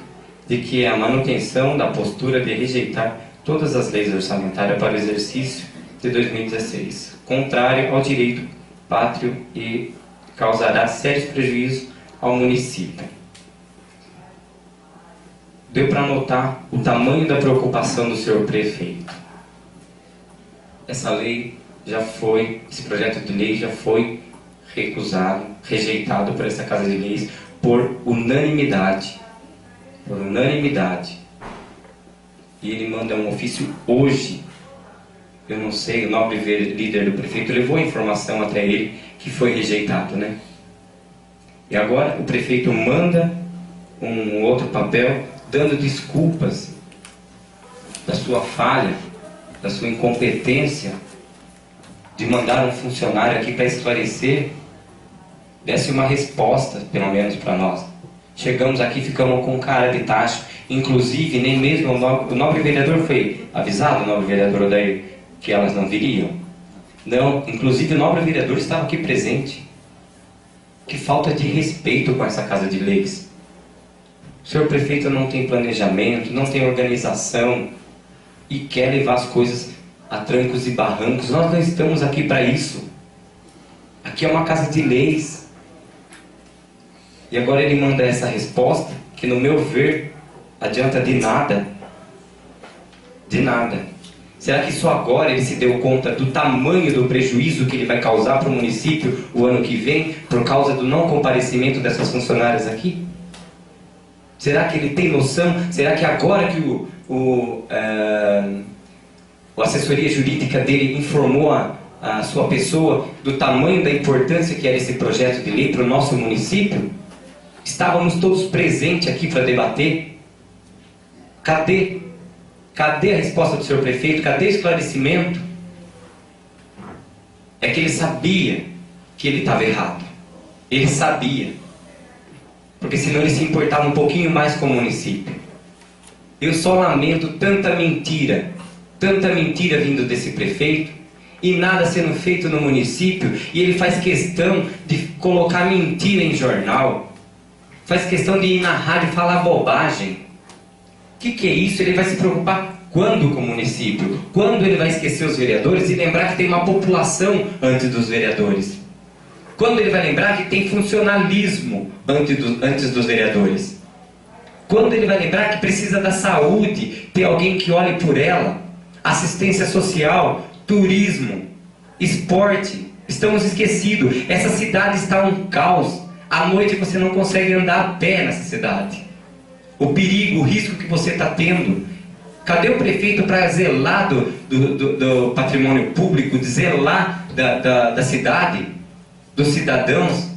de que é a manutenção da postura de rejeitar todas as leis orçamentárias para o exercício de 2016, contrário ao direito pátrio e causará sérios prejuízos ao município. Deu para notar o tamanho da preocupação do senhor prefeito. Essa lei já foi, esse projeto de lei já foi recusado, rejeitado por essa Casa de Leis por unanimidade. Por unanimidade. E ele manda um ofício hoje. Eu não sei, o nobre líder do prefeito levou a informação até ele que foi rejeitado, né? E agora o prefeito manda um outro papel dando desculpas da sua falha, da sua incompetência de mandar um funcionário aqui para esclarecer, desse uma resposta, pelo menos para nós. Chegamos aqui, ficamos com cara de tacho, inclusive nem mesmo o nobre vereador foi avisado, o nobre vereador Odair, que elas não viriam. Não, inclusive o nobre vereador estava aqui presente. Que falta de respeito com essa Casa de Leis. O senhor prefeito não tem planejamento, não tem organização e quer levar as coisas a trancos e barrancos. Nós não estamos aqui para isso. Aqui é uma Casa de Leis. E agora ele manda essa resposta que, no meu ver, adianta de nada. De nada. Será que só agora ele se deu conta do tamanho do prejuízo que ele vai causar para o município o ano que vem por causa do não comparecimento dessas funcionárias aqui? Será que ele tem noção? Será que agora que a assessoria jurídica dele informou a sua pessoa do tamanho da importância que era esse projeto de lei para o nosso município? Estávamos todos presentes aqui para debater. Cadê? Cadê a resposta do senhor prefeito? Cadê o esclarecimento? É que ele sabia que ele estava errado. Ele sabia. Porque senão ele se importava um pouquinho mais com o município. Eu só lamento tanta mentira vindo desse prefeito e nada sendo feito no município, e ele faz questão de colocar mentira em jornal, faz questão de ir na rádio falar bobagem. O que é isso? Ele vai se preocupar Quando com o município? Quando ele vai esquecer os vereadores e lembrar que tem uma população antes dos vereadores? Quando ele vai lembrar que tem funcionalismo antes dos vereadores? Quando ele vai lembrar que precisa da saúde, ter alguém que olhe por ela? Assistência social, turismo, esporte. Estamos esquecidos. Essa cidade está um caos. À noite você não consegue andar a pé nessa cidade. O perigo, o risco que você está tendo. Cadê o prefeito para zelar do patrimônio público, de zelar da cidade, dos cidadãos?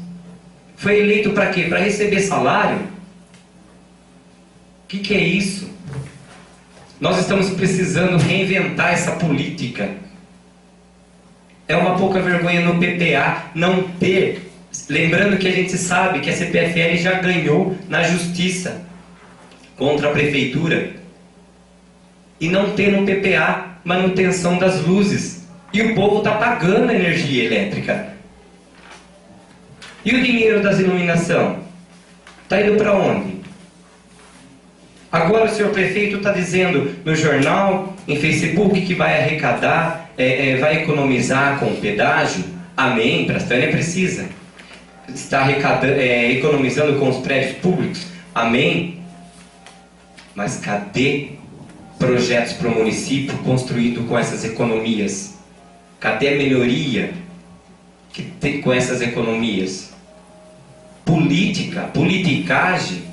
Foi eleito para quê? Para receber salário? O que é isso? Nós estamos precisando reinventar essa política. É uma pouca vergonha no PPA não ter. Lembrando que a gente sabe que a CPFL já ganhou na justiça contra a prefeitura. E não ter no PPA manutenção das luzes. E o povo está pagando a energia elétrica. E o dinheiro das iluminação? Está indo para onde? Agora o senhor prefeito está dizendo no jornal, em Facebook, que vai arrecadar, vai economizar com pedágio. Amém, Pratânia precisa. Está economizando com os prédios públicos. Amém. Mas cadê projetos para o município construído com essas economias? Cadê a melhoria que tem com essas economias? Politicagem,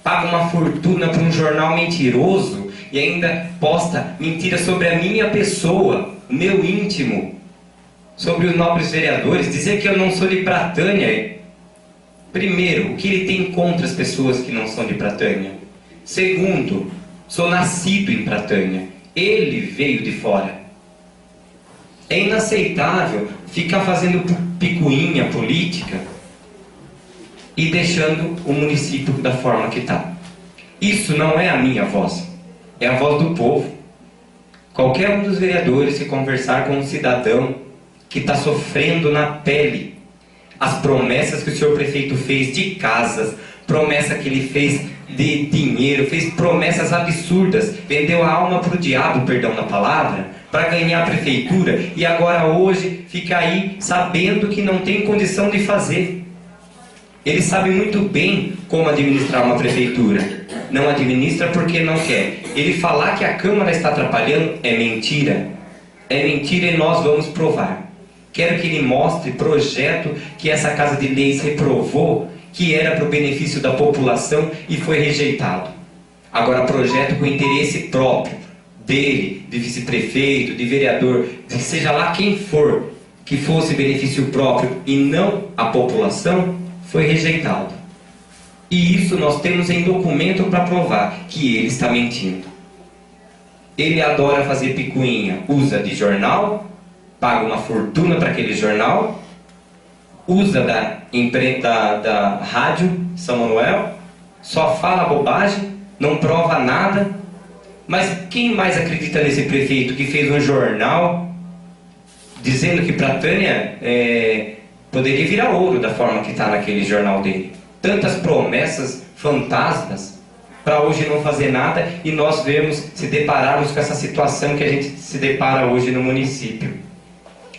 paga uma fortuna para um jornal mentiroso e ainda posta mentiras sobre a minha pessoa, o meu íntimo, sobre os nobres vereadores, dizer que eu não sou de Pratânia. Primeiro, o que ele tem contra as pessoas que não são de Pratânia? Segundo, sou nascido em Pratânia, ele veio de fora. É inaceitável ficar fazendo picuinha política e deixando o município da forma que está. Isso não é a minha voz, é a voz do povo. Qualquer um dos vereadores que conversar com um cidadão que está sofrendo na pele as promessas que o senhor prefeito fez de casas, promessa que ele fez de dinheiro, fez promessas absurdas, vendeu a alma para o diabo, perdão na palavra, para ganhar a prefeitura, e agora hoje fica aí sabendo que não tem condição de fazer. Ele sabe muito bem como administrar uma prefeitura. Não administra porque não quer. Ele falar que a Câmara está atrapalhando é mentira. É mentira e nós vamos provar. Quero que ele mostre projeto que essa Casa de Leis reprovou, que era para o benefício da população e foi rejeitado. Agora projeto com interesse próprio dele, de vice-prefeito, de vereador, de seja lá quem for, que fosse benefício próprio e não a população, foi rejeitado. E isso nós temos em documento para provar que ele está mentindo. Ele adora fazer picuinha, usa de jornal, paga uma fortuna para aquele jornal, usa da rádio São Manuel, só fala bobagem, não prova nada. Mas quem mais acredita nesse prefeito que fez um jornal dizendo que Pratânia poderia virar ouro da forma que está naquele jornal dele? Tantas promessas fantasmas para hoje não fazer nada e nós se depararmos com essa situação que a gente se depara hoje no município.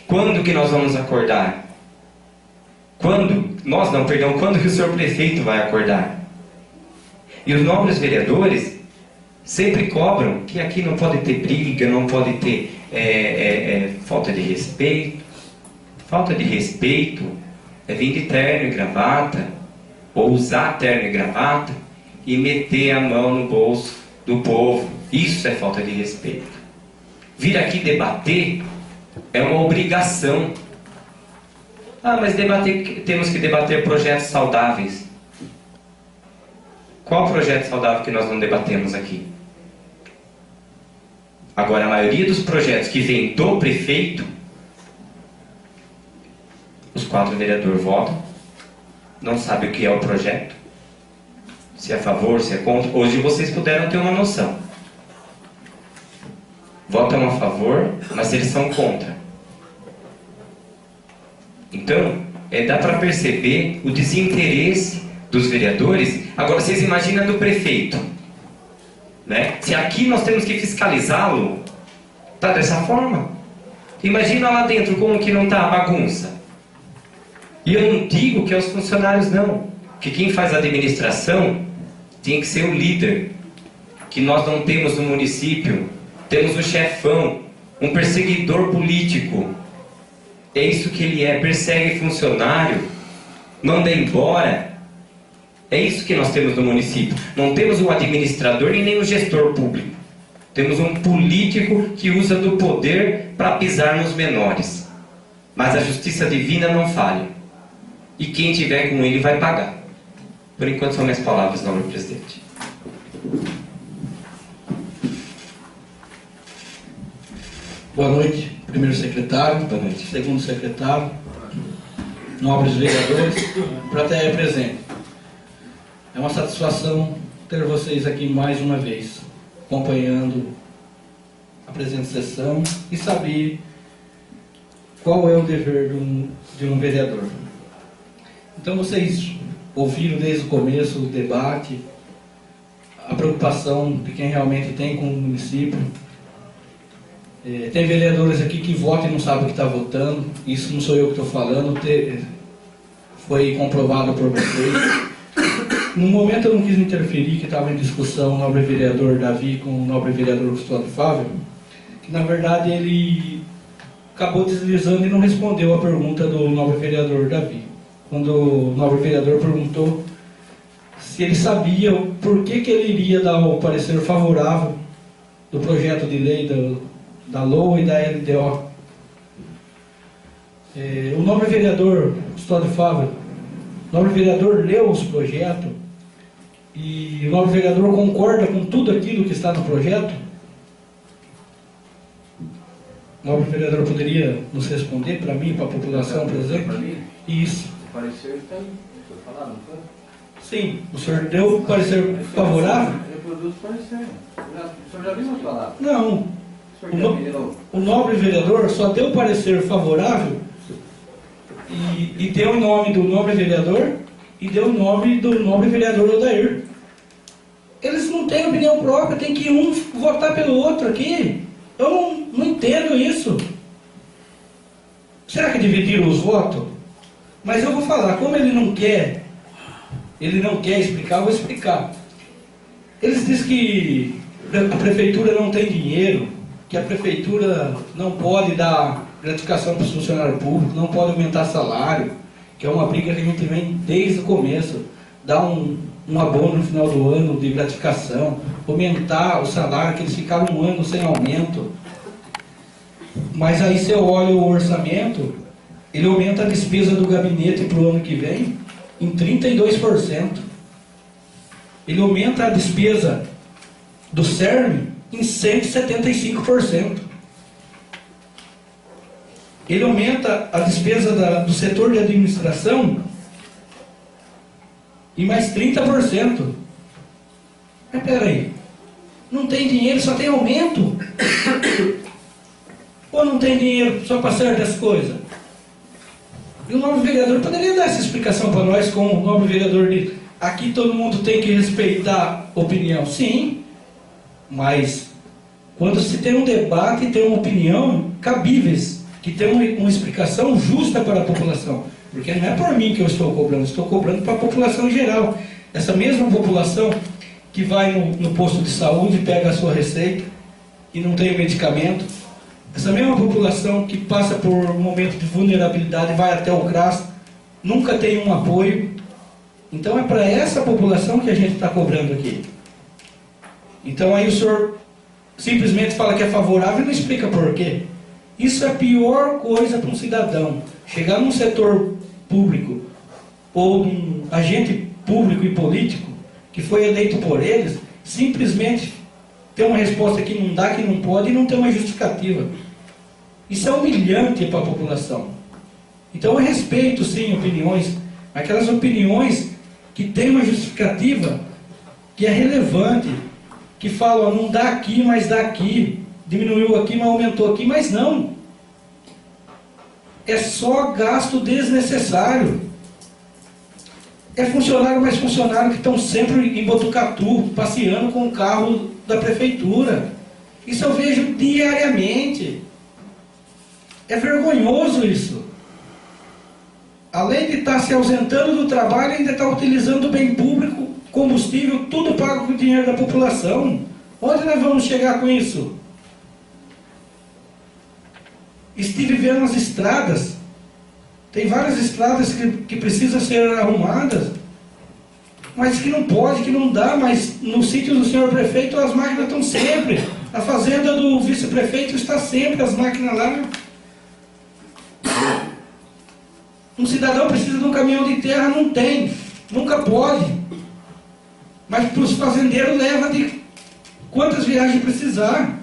Quando que nós vamos acordar? Quando que o senhor prefeito vai acordar? E os nobres vereadores sempre cobram que aqui não pode ter briga, não pode ter falta de respeito. Falta de respeito é vir de terno e gravata, ou usar terno e gravata e meter a mão no bolso do povo. Isso é falta de respeito. Vir aqui debater é uma obrigação. Mas temos que debater projetos saudáveis. Qual projeto saudável que nós não debatemos aqui? Agora, a maioria dos projetos que vem do prefeito, os 4 vereadores votam, não sabem o que é o projeto, se é a favor, se é contra. Hoje vocês puderam ter uma noção. Votam a favor, mas eles são contra. Então, dá para perceber o desinteresse dos vereadores. Agora, vocês imaginam do prefeito. né? Se aqui nós temos que fiscalizá-lo, tá dessa forma. Imagina lá dentro como que não tá a bagunça. E eu não digo que é os funcionários não, que quem faz a administração tem que ser o líder, que nós não temos no município. Temos um chefão, um perseguidor político. É isso que ele é, persegue funcionário, manda embora. É isso que nós temos no município. Não temos um administrador e nem um gestor público. Temos um político que usa do poder para pisar nos menores. Mas a justiça divina não falha. E quem tiver com ele vai pagar. Por enquanto são minhas palavras, nobre presidente. Boa noite, primeiro secretário. Boa noite. Segundo secretário, nobres vereadores, plateia presente. É uma satisfação ter vocês aqui mais uma vez, acompanhando a presente sessão e saber qual é o dever de um vereador. Então vocês ouviram desde o começo o debate, a preocupação de quem realmente tem com o município. Tem vereadores aqui que votam e não sabem o que está votando. Isso não sou eu que estou falando, foi comprovado por vocês. No momento eu não quis interferir, que estava em discussão o nobre vereador Davi com o nobre vereador Custódio Fábio, que na verdade ele acabou deslizando e não respondeu a pergunta do nobre vereador Davi. Quando o nobre vereador perguntou se ele sabia por que ele iria dar o parecer favorável do projeto de lei da LOA e da LDO. O nobre vereador Custódio Fábio, o nobre vereador leu os projetos e o nobre vereador concorda com tudo aquilo que está no projeto? O nobre vereador poderia nos responder para mim, para a população, por exemplo? Para mim? Isso. O parecer está aí. Foi falado, não foi? Sim. O senhor deu o parecer favorável? Eu produzo parecer. O senhor já viu as palavras? Não. O senhor já viu? O nobre vereador só deu o parecer favorável e deu o nome do nobre vereador e deu o nome do nobre vereador Odair. Eles não têm opinião própria, tem que um votar pelo outro aqui. Eu não entendo isso. Será que dividiram os votos? Mas eu vou falar, como ele não quer explicar, eu vou explicar. Eles dizem que a prefeitura não tem dinheiro, que a prefeitura não pode dar gratificação para os funcionários públicos, não pode aumentar salário, que é uma briga que a gente vem desde o começo, dar um abono no final do ano de gratificação, aumentar o salário, que eles ficaram um ano sem aumento. Mas aí você olha o orçamento, ele aumenta a despesa do gabinete para o ano que vem em 32%. Ele aumenta a despesa do CERN em 175%. Ele aumenta a despesa do setor de administração em mais 30%. Mas peraí, não tem dinheiro, só tem aumento? Ou não tem dinheiro só para certas coisas? E o nobre vereador poderia dar essa explicação para nós, como o nobre vereador diz, aqui todo mundo tem que respeitar a opinião. Sim, mas quando se tem um debate e tem uma opinião cabíveis, que tem uma explicação justa para a população, porque não é por mim que eu estou cobrando para a população em geral. Essa mesma população que vai no posto de saúde, pega a sua receita e não tem medicamento, essa mesma população que passa por um momento de vulnerabilidade, vai até o CRAS, nunca tem um apoio. Então é para essa população que a gente está cobrando aqui. Então aí o senhor simplesmente fala que é favorável e não explica por quê. Isso é a pior coisa para um cidadão. Chegar num setor público ou um agente público e político que foi eleito por eles, simplesmente ter uma resposta que não dá, que não pode e não ter uma justificativa. Isso é humilhante para a população. Então eu respeito sim opiniões, aquelas opiniões que têm uma justificativa, que é relevante, que falam, ó, não dá aqui, mas dá aqui, diminuiu aqui, mas aumentou aqui, mas não. É só gasto desnecessário. É funcionário mais funcionário que estão sempre em Botucatu, passeando com o carro da prefeitura. Isso eu vejo diariamente. É vergonhoso isso. Além de estar se ausentando do trabalho, ainda está utilizando o bem público, combustível, tudo pago com o dinheiro da população. Onde nós vamos chegar com isso? Estive vendo as estradas. Tem várias estradas que precisam ser arrumadas, mas que não pode, que não dá. Mas no sítio do senhor prefeito as máquinas estão sempre. A fazenda do vice-prefeito está sempre, as máquinas lá. Um cidadão precisa de um caminhão de terra, não tem, nunca pode. Mas para os fazendeiros leva de quantas viagens precisar.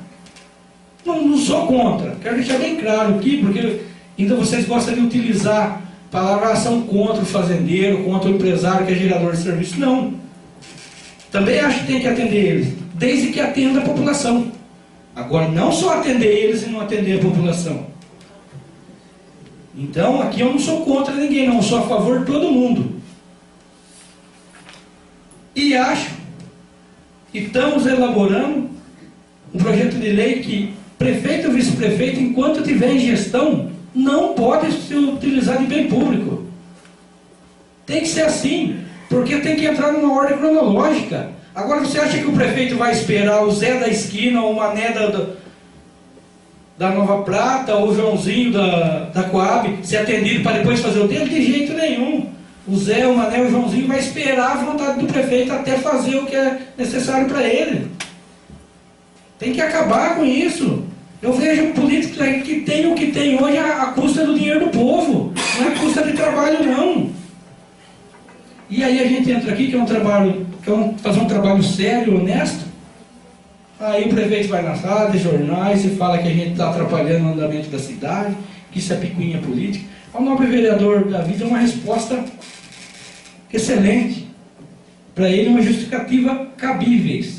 Não sou contra, quero deixar bem claro aqui, porque ainda vocês gostam de utilizar palavração contra o fazendeiro, contra o empresário que é gerador de serviço. Não. Também acho que tem que atender eles, desde que atenda a população. Agora, não só atender eles e não atender a população. Então, aqui eu não sou contra ninguém, não, eu sou a favor de todo mundo. E acho que estamos elaborando um projeto de lei que prefeito e vice-prefeito, enquanto tiver em gestão, não pode se utilizar de bem público. Tem que ser assim, porque tem que entrar numa ordem cronológica. Agora, você acha que o prefeito vai esperar o Zé da esquina ou o Mané da Nova Prata ou o Joãozinho da Coab ser atendido para depois fazer o dele? De jeito nenhum. O Zé, o Mané, o Joãozinho vai esperar a vontade do prefeito até fazer o que é necessário para ele. Tem que acabar com isso. Eu vejo políticos aí que tem o que tem hoje à custa do dinheiro do povo, não é custa de trabalho, não. E aí a gente entra aqui, que é um trabalho, fazer um trabalho sério, honesto. Aí o prefeito vai na sala de jornais e fala que a gente está atrapalhando o andamento da cidade, que isso é picuinha política. O nobre vereador Davi deu uma resposta excelente. Para ele, uma justificativa cabíveis.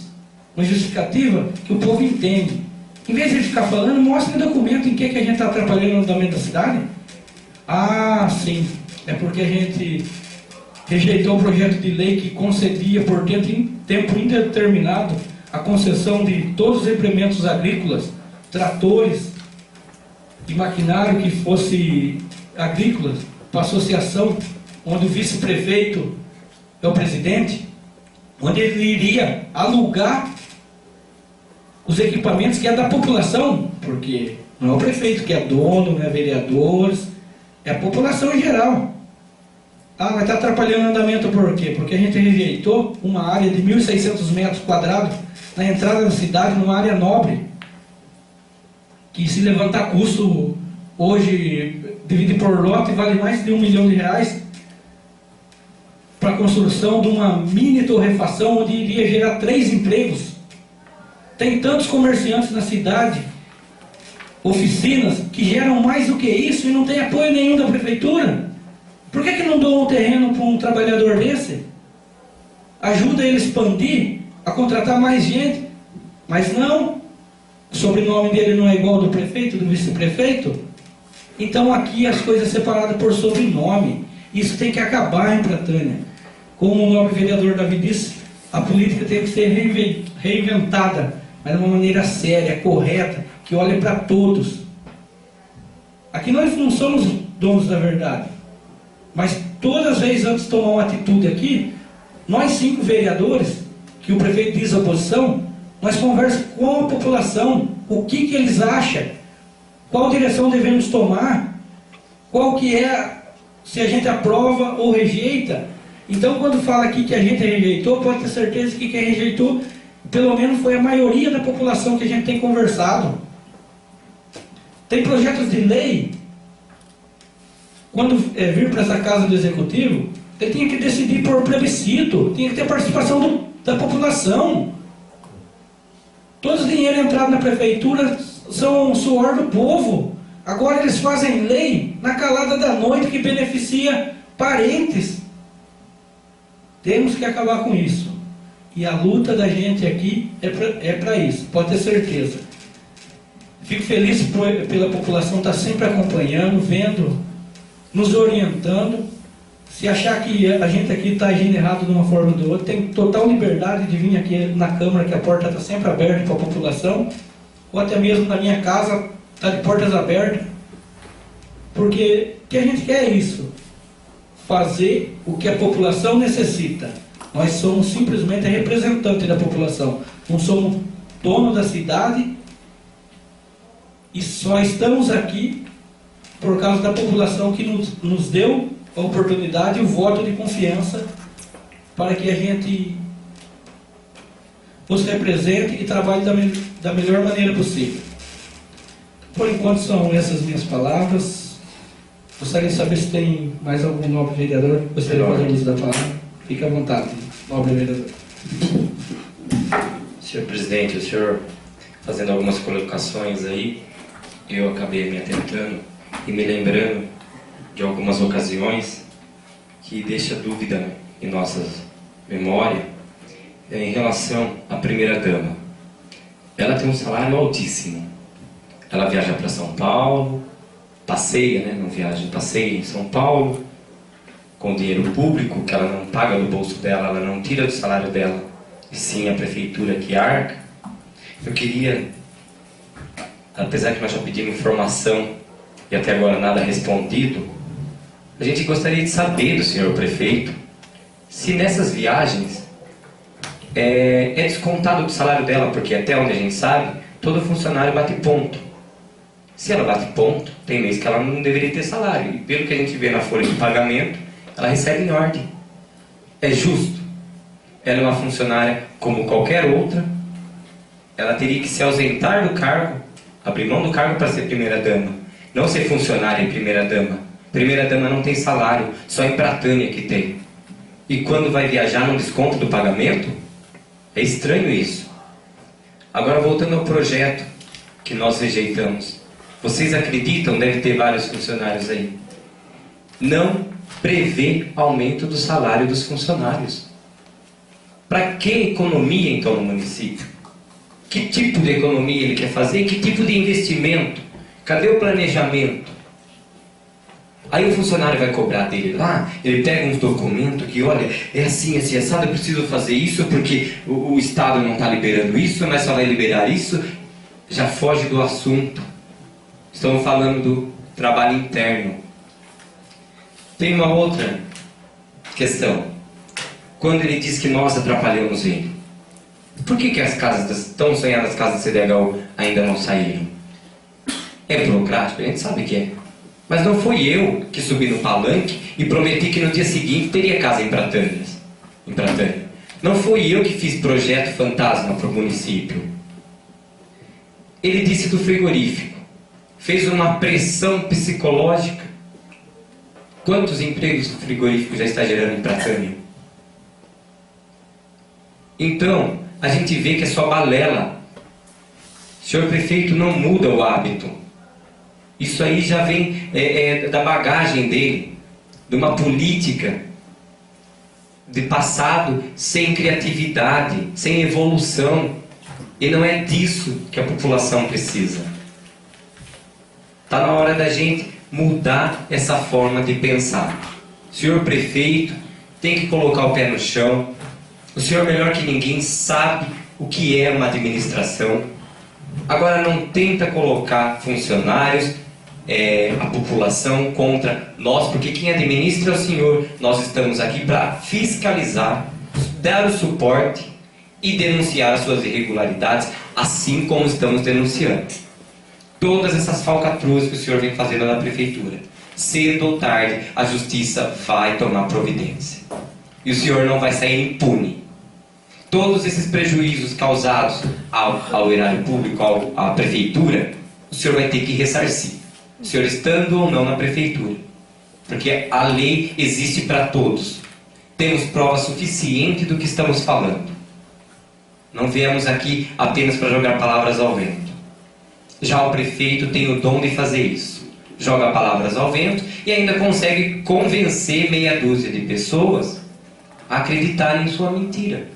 Uma justificativa que o povo entende. Em vez de ele ficar falando, mostre no documento em que a gente está atrapalhando o andamento da cidade. Ah, sim, é porque a gente rejeitou o projeto de lei que concedia por tempo indeterminado a concessão de todos os implementos agrícolas, tratores e maquinário que fosse agrícolas, para a associação, onde o vice-prefeito é o presidente, onde ele iria alugar os equipamentos que é da população, porque não é o prefeito que é dono, não é vereadores, é a população em geral. Ah, vai estar atrapalhando o andamento por quê? Porque a gente rejeitou uma área de 1.600 metros quadrados na entrada da cidade, numa área nobre, que se levantar custo hoje, dividir por lote, vale mais de R$1 milhão para a construção de uma mini torrefação onde iria gerar 3 empregos. Tem tantos comerciantes na cidade, oficinas, que geram mais do que isso e não tem apoio nenhum da prefeitura. Por que não dão um terreno para um trabalhador desse? Ajuda ele a expandir, a contratar mais gente. Mas não, o sobrenome dele não é igual ao do prefeito, do vice-prefeito. Então aqui as coisas separadas por sobrenome. Isso tem que acabar em Pratânia. Como o nobre vereador Davi disse, a política tem que ser reinventada, mas de uma maneira séria, correta, que olhe para todos. Aqui nós não somos donos da verdade, mas todas as vezes antes de tomar uma atitude aqui, nós 5 vereadores, que o prefeito diz a oposição, nós conversamos com a população, o que eles acham, qual direção devemos tomar, qual que é, se a gente aprova ou rejeita. Então, quando fala aqui que a gente rejeitou, pode ter certeza que quem rejeitou, pelo menos foi a maioria da população que a gente tem conversado. Tem projetos de lei, quando vir para essa casa do Executivo, ele tinha que decidir por plebiscito, tinha que ter participação da população. Todos os dinheiros entrados na prefeitura são suor do povo. Agora eles fazem lei na calada da noite que beneficia parentes. Temos que acabar com isso. E a luta da gente aqui é para isso, pode ter certeza. Fico feliz pela população estar sempre acompanhando, vendo, nos orientando. Se achar que a gente aqui está agindo errado de uma forma ou de outra, tem total liberdade de vir aqui na Câmara, que a porta está sempre aberta para a população, ou até mesmo na minha casa, está de portas abertas, porque o que a gente quer é isso, fazer o que a população necessita. Nós somos simplesmente representantes da população, não somos dono da cidade e só estamos aqui por causa da população que nos deu a oportunidade e o voto de confiança para que a gente os represente e trabalhe da melhor maneira possível. Por enquanto são essas minhas palavras. Gostaria de saber se tem mais algum nobre vereador que gostaria de fazer uso da palavra. Fique à vontade, nobre vereador. Senhor presidente, o senhor fazendo algumas colocações aí, eu acabei me atentando e me lembrando de algumas ocasiões que deixa dúvida em nossas memórias em relação à primeira-dama. Ela tem um salário altíssimo. Ela viaja para São Paulo, passeia, né? Não viaja, passeia em São Paulo, com dinheiro público, que ela não paga do bolso dela, ela não tira do salário dela, e sim a prefeitura que arca. Eu queria, apesar que nós já pedimos informação e até agora nada respondido, a gente gostaria de saber do senhor prefeito se nessas viagens é descontado do salário dela, porque até onde a gente sabe, todo funcionário bate ponto. Se ela bate ponto, tem mês que ela não deveria ter salário. E pelo que a gente vê na folha de pagamento, ela recebe em ordem. É justo. Ela é uma funcionária como qualquer outra. Ela teria que se ausentar do cargo, abrir mão do cargo para ser primeira-dama. Não ser funcionária e primeira-dama. Primeira-dama não tem salário, só em Pratânia que tem. E quando vai viajar no desconto do pagamento? É estranho isso. Agora voltando ao projeto que nós rejeitamos. Vocês acreditam, deve ter vários funcionários aí, não prevê aumento do salário dos funcionários. Para que economia então no município? Que tipo de economia ele quer fazer? Que tipo de investimento? Cadê o planejamento? Aí o funcionário vai cobrar dele lá, ele pega uns documentos que, olha, é assim, assado, eu preciso fazer isso porque o Estado não está liberando isso, mas só vai liberar isso. Já foge do assunto. Estamos falando do trabalho interno. Tem uma outra questão. Quando ele diz que nós atrapalhamos ele, por que as casas, tão sonhadas casas do CDHU ainda não saíram? É burocrático? A gente sabe que é. Mas não foi eu que subi no palanque e prometi que no dia seguinte teria casa em Pratânia. Não foi eu que fiz projeto fantasma para o município. Ele disse do frigorífico. Fez uma pressão psicológica. Quantos empregos o frigorífico já está gerando em Pratânia? Então, a gente vê que é só balela. O senhor prefeito não muda o hábito. Isso aí já vem da bagagem dele, de uma política de passado sem criatividade, sem evolução. E não é disso que a população precisa. Está na hora da gente mudar essa forma de pensar. O senhor prefeito tem que colocar o pé no chão. O senhor, melhor que ninguém, sabe o que é uma administração. Agora não tenta colocar funcionários, a população contra nós, porque quem administra é o senhor. Nós estamos aqui para fiscalizar, dar o suporte e denunciar as suas irregularidades, assim como estamos denunciando todas essas falcatruas que o senhor vem fazendo na prefeitura. Cedo ou tarde, a justiça vai tomar providência. E o senhor não vai sair impune. Todos esses prejuízos causados ao erário público, à prefeitura, o senhor vai ter que ressarcir. O senhor estando ou não na prefeitura. Porque a lei existe para todos. Temos prova suficiente do que estamos falando. Não viemos aqui apenas para jogar palavras ao vento. Já o prefeito tem o dom de fazer isso. Joga palavras ao vento e ainda consegue convencer meia dúzia de pessoas a acreditarem em sua mentira.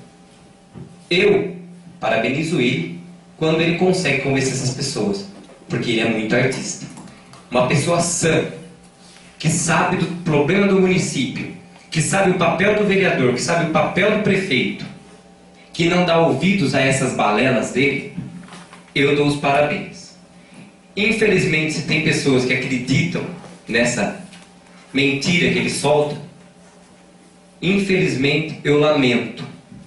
Eu parabenizo ele quando ele consegue convencer essas pessoas, porque ele é muito artista. Uma pessoa sã, que sabe do problema do município, que sabe o papel do vereador, que sabe o papel do prefeito, que não dá ouvidos a essas balelas dele, eu dou os parabéns. Infelizmente, se tem pessoas que acreditam nessa mentira que ele solta, infelizmente, eu lamento.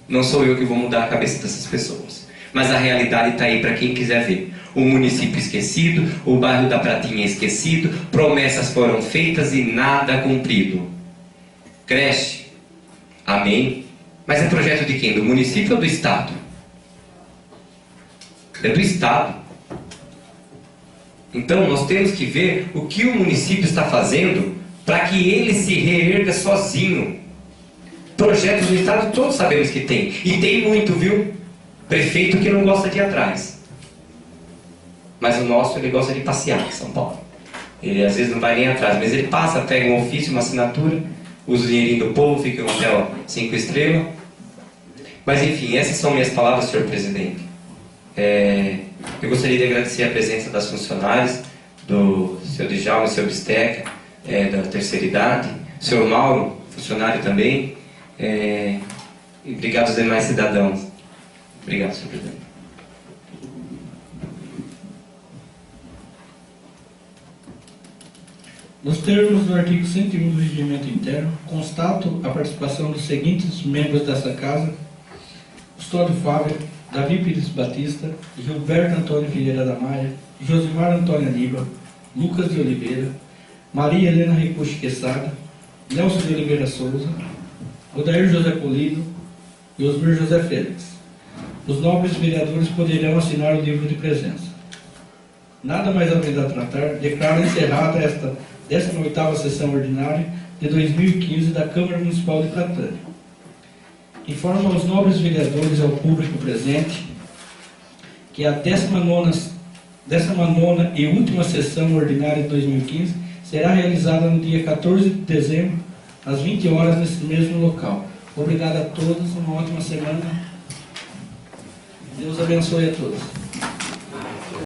Não sou eu que vou mudar a cabeça dessas pessoas. Mas a realidade está aí para quem quiser ver. O município esquecido, o bairro da Pratinha esquecido, promessas foram feitas e nada cumprido. Creche, amém. Mas é projeto de quem? Do município ou do Estado? É do Estado. Então nós temos que ver o que o município está fazendo para que ele se reerga sozinho. Projetos do Estado todos sabemos que tem. E tem muito, viu? Prefeito que não gosta de ir atrás. Mas o nosso, ele gosta de passear em São Paulo. Ele às vezes não vai nem atrás, mas ele passa, pega um ofício, uma assinatura, usa o dinheirinho do povo, fica em um hotel 5 estrelas. Mas enfim, essas são minhas palavras, senhor presidente. Eu gostaria de agradecer a presença das funcionárias, do seu Djalma e seu Bisteca, da terceira idade, o senhor Mauro, funcionário também, e obrigado aos demais cidadãos. Obrigado, senhor presidente. Nos termos do artigo 101 do Regimento Interno, constato a participação dos seguintes membros dessa Casa: Custódio Fábio, Davi Pires Batista, Gilberto Antônio Figueira da Maia, Josimar Antônio Aníbal, Lucas de Oliveira, Maria Helena Ricucci Quesada, Nelson de Oliveira Souza, Odair José Polido e Osmir José Félix. Os nobres vereadores poderão assinar o livro de presença. Nada mais havendo a tratar, declaro encerrada esta 18ª sessão ordinária de 2015 da Câmara Municipal de Pratânia. Informo aos nobres vereadores e ao público presente que a 19ª e última sessão ordinária de 2015 será realizada no dia 14 de dezembro, às 20 horas, nesse mesmo local. Obrigado a todos, uma ótima semana. Deus abençoe a todos.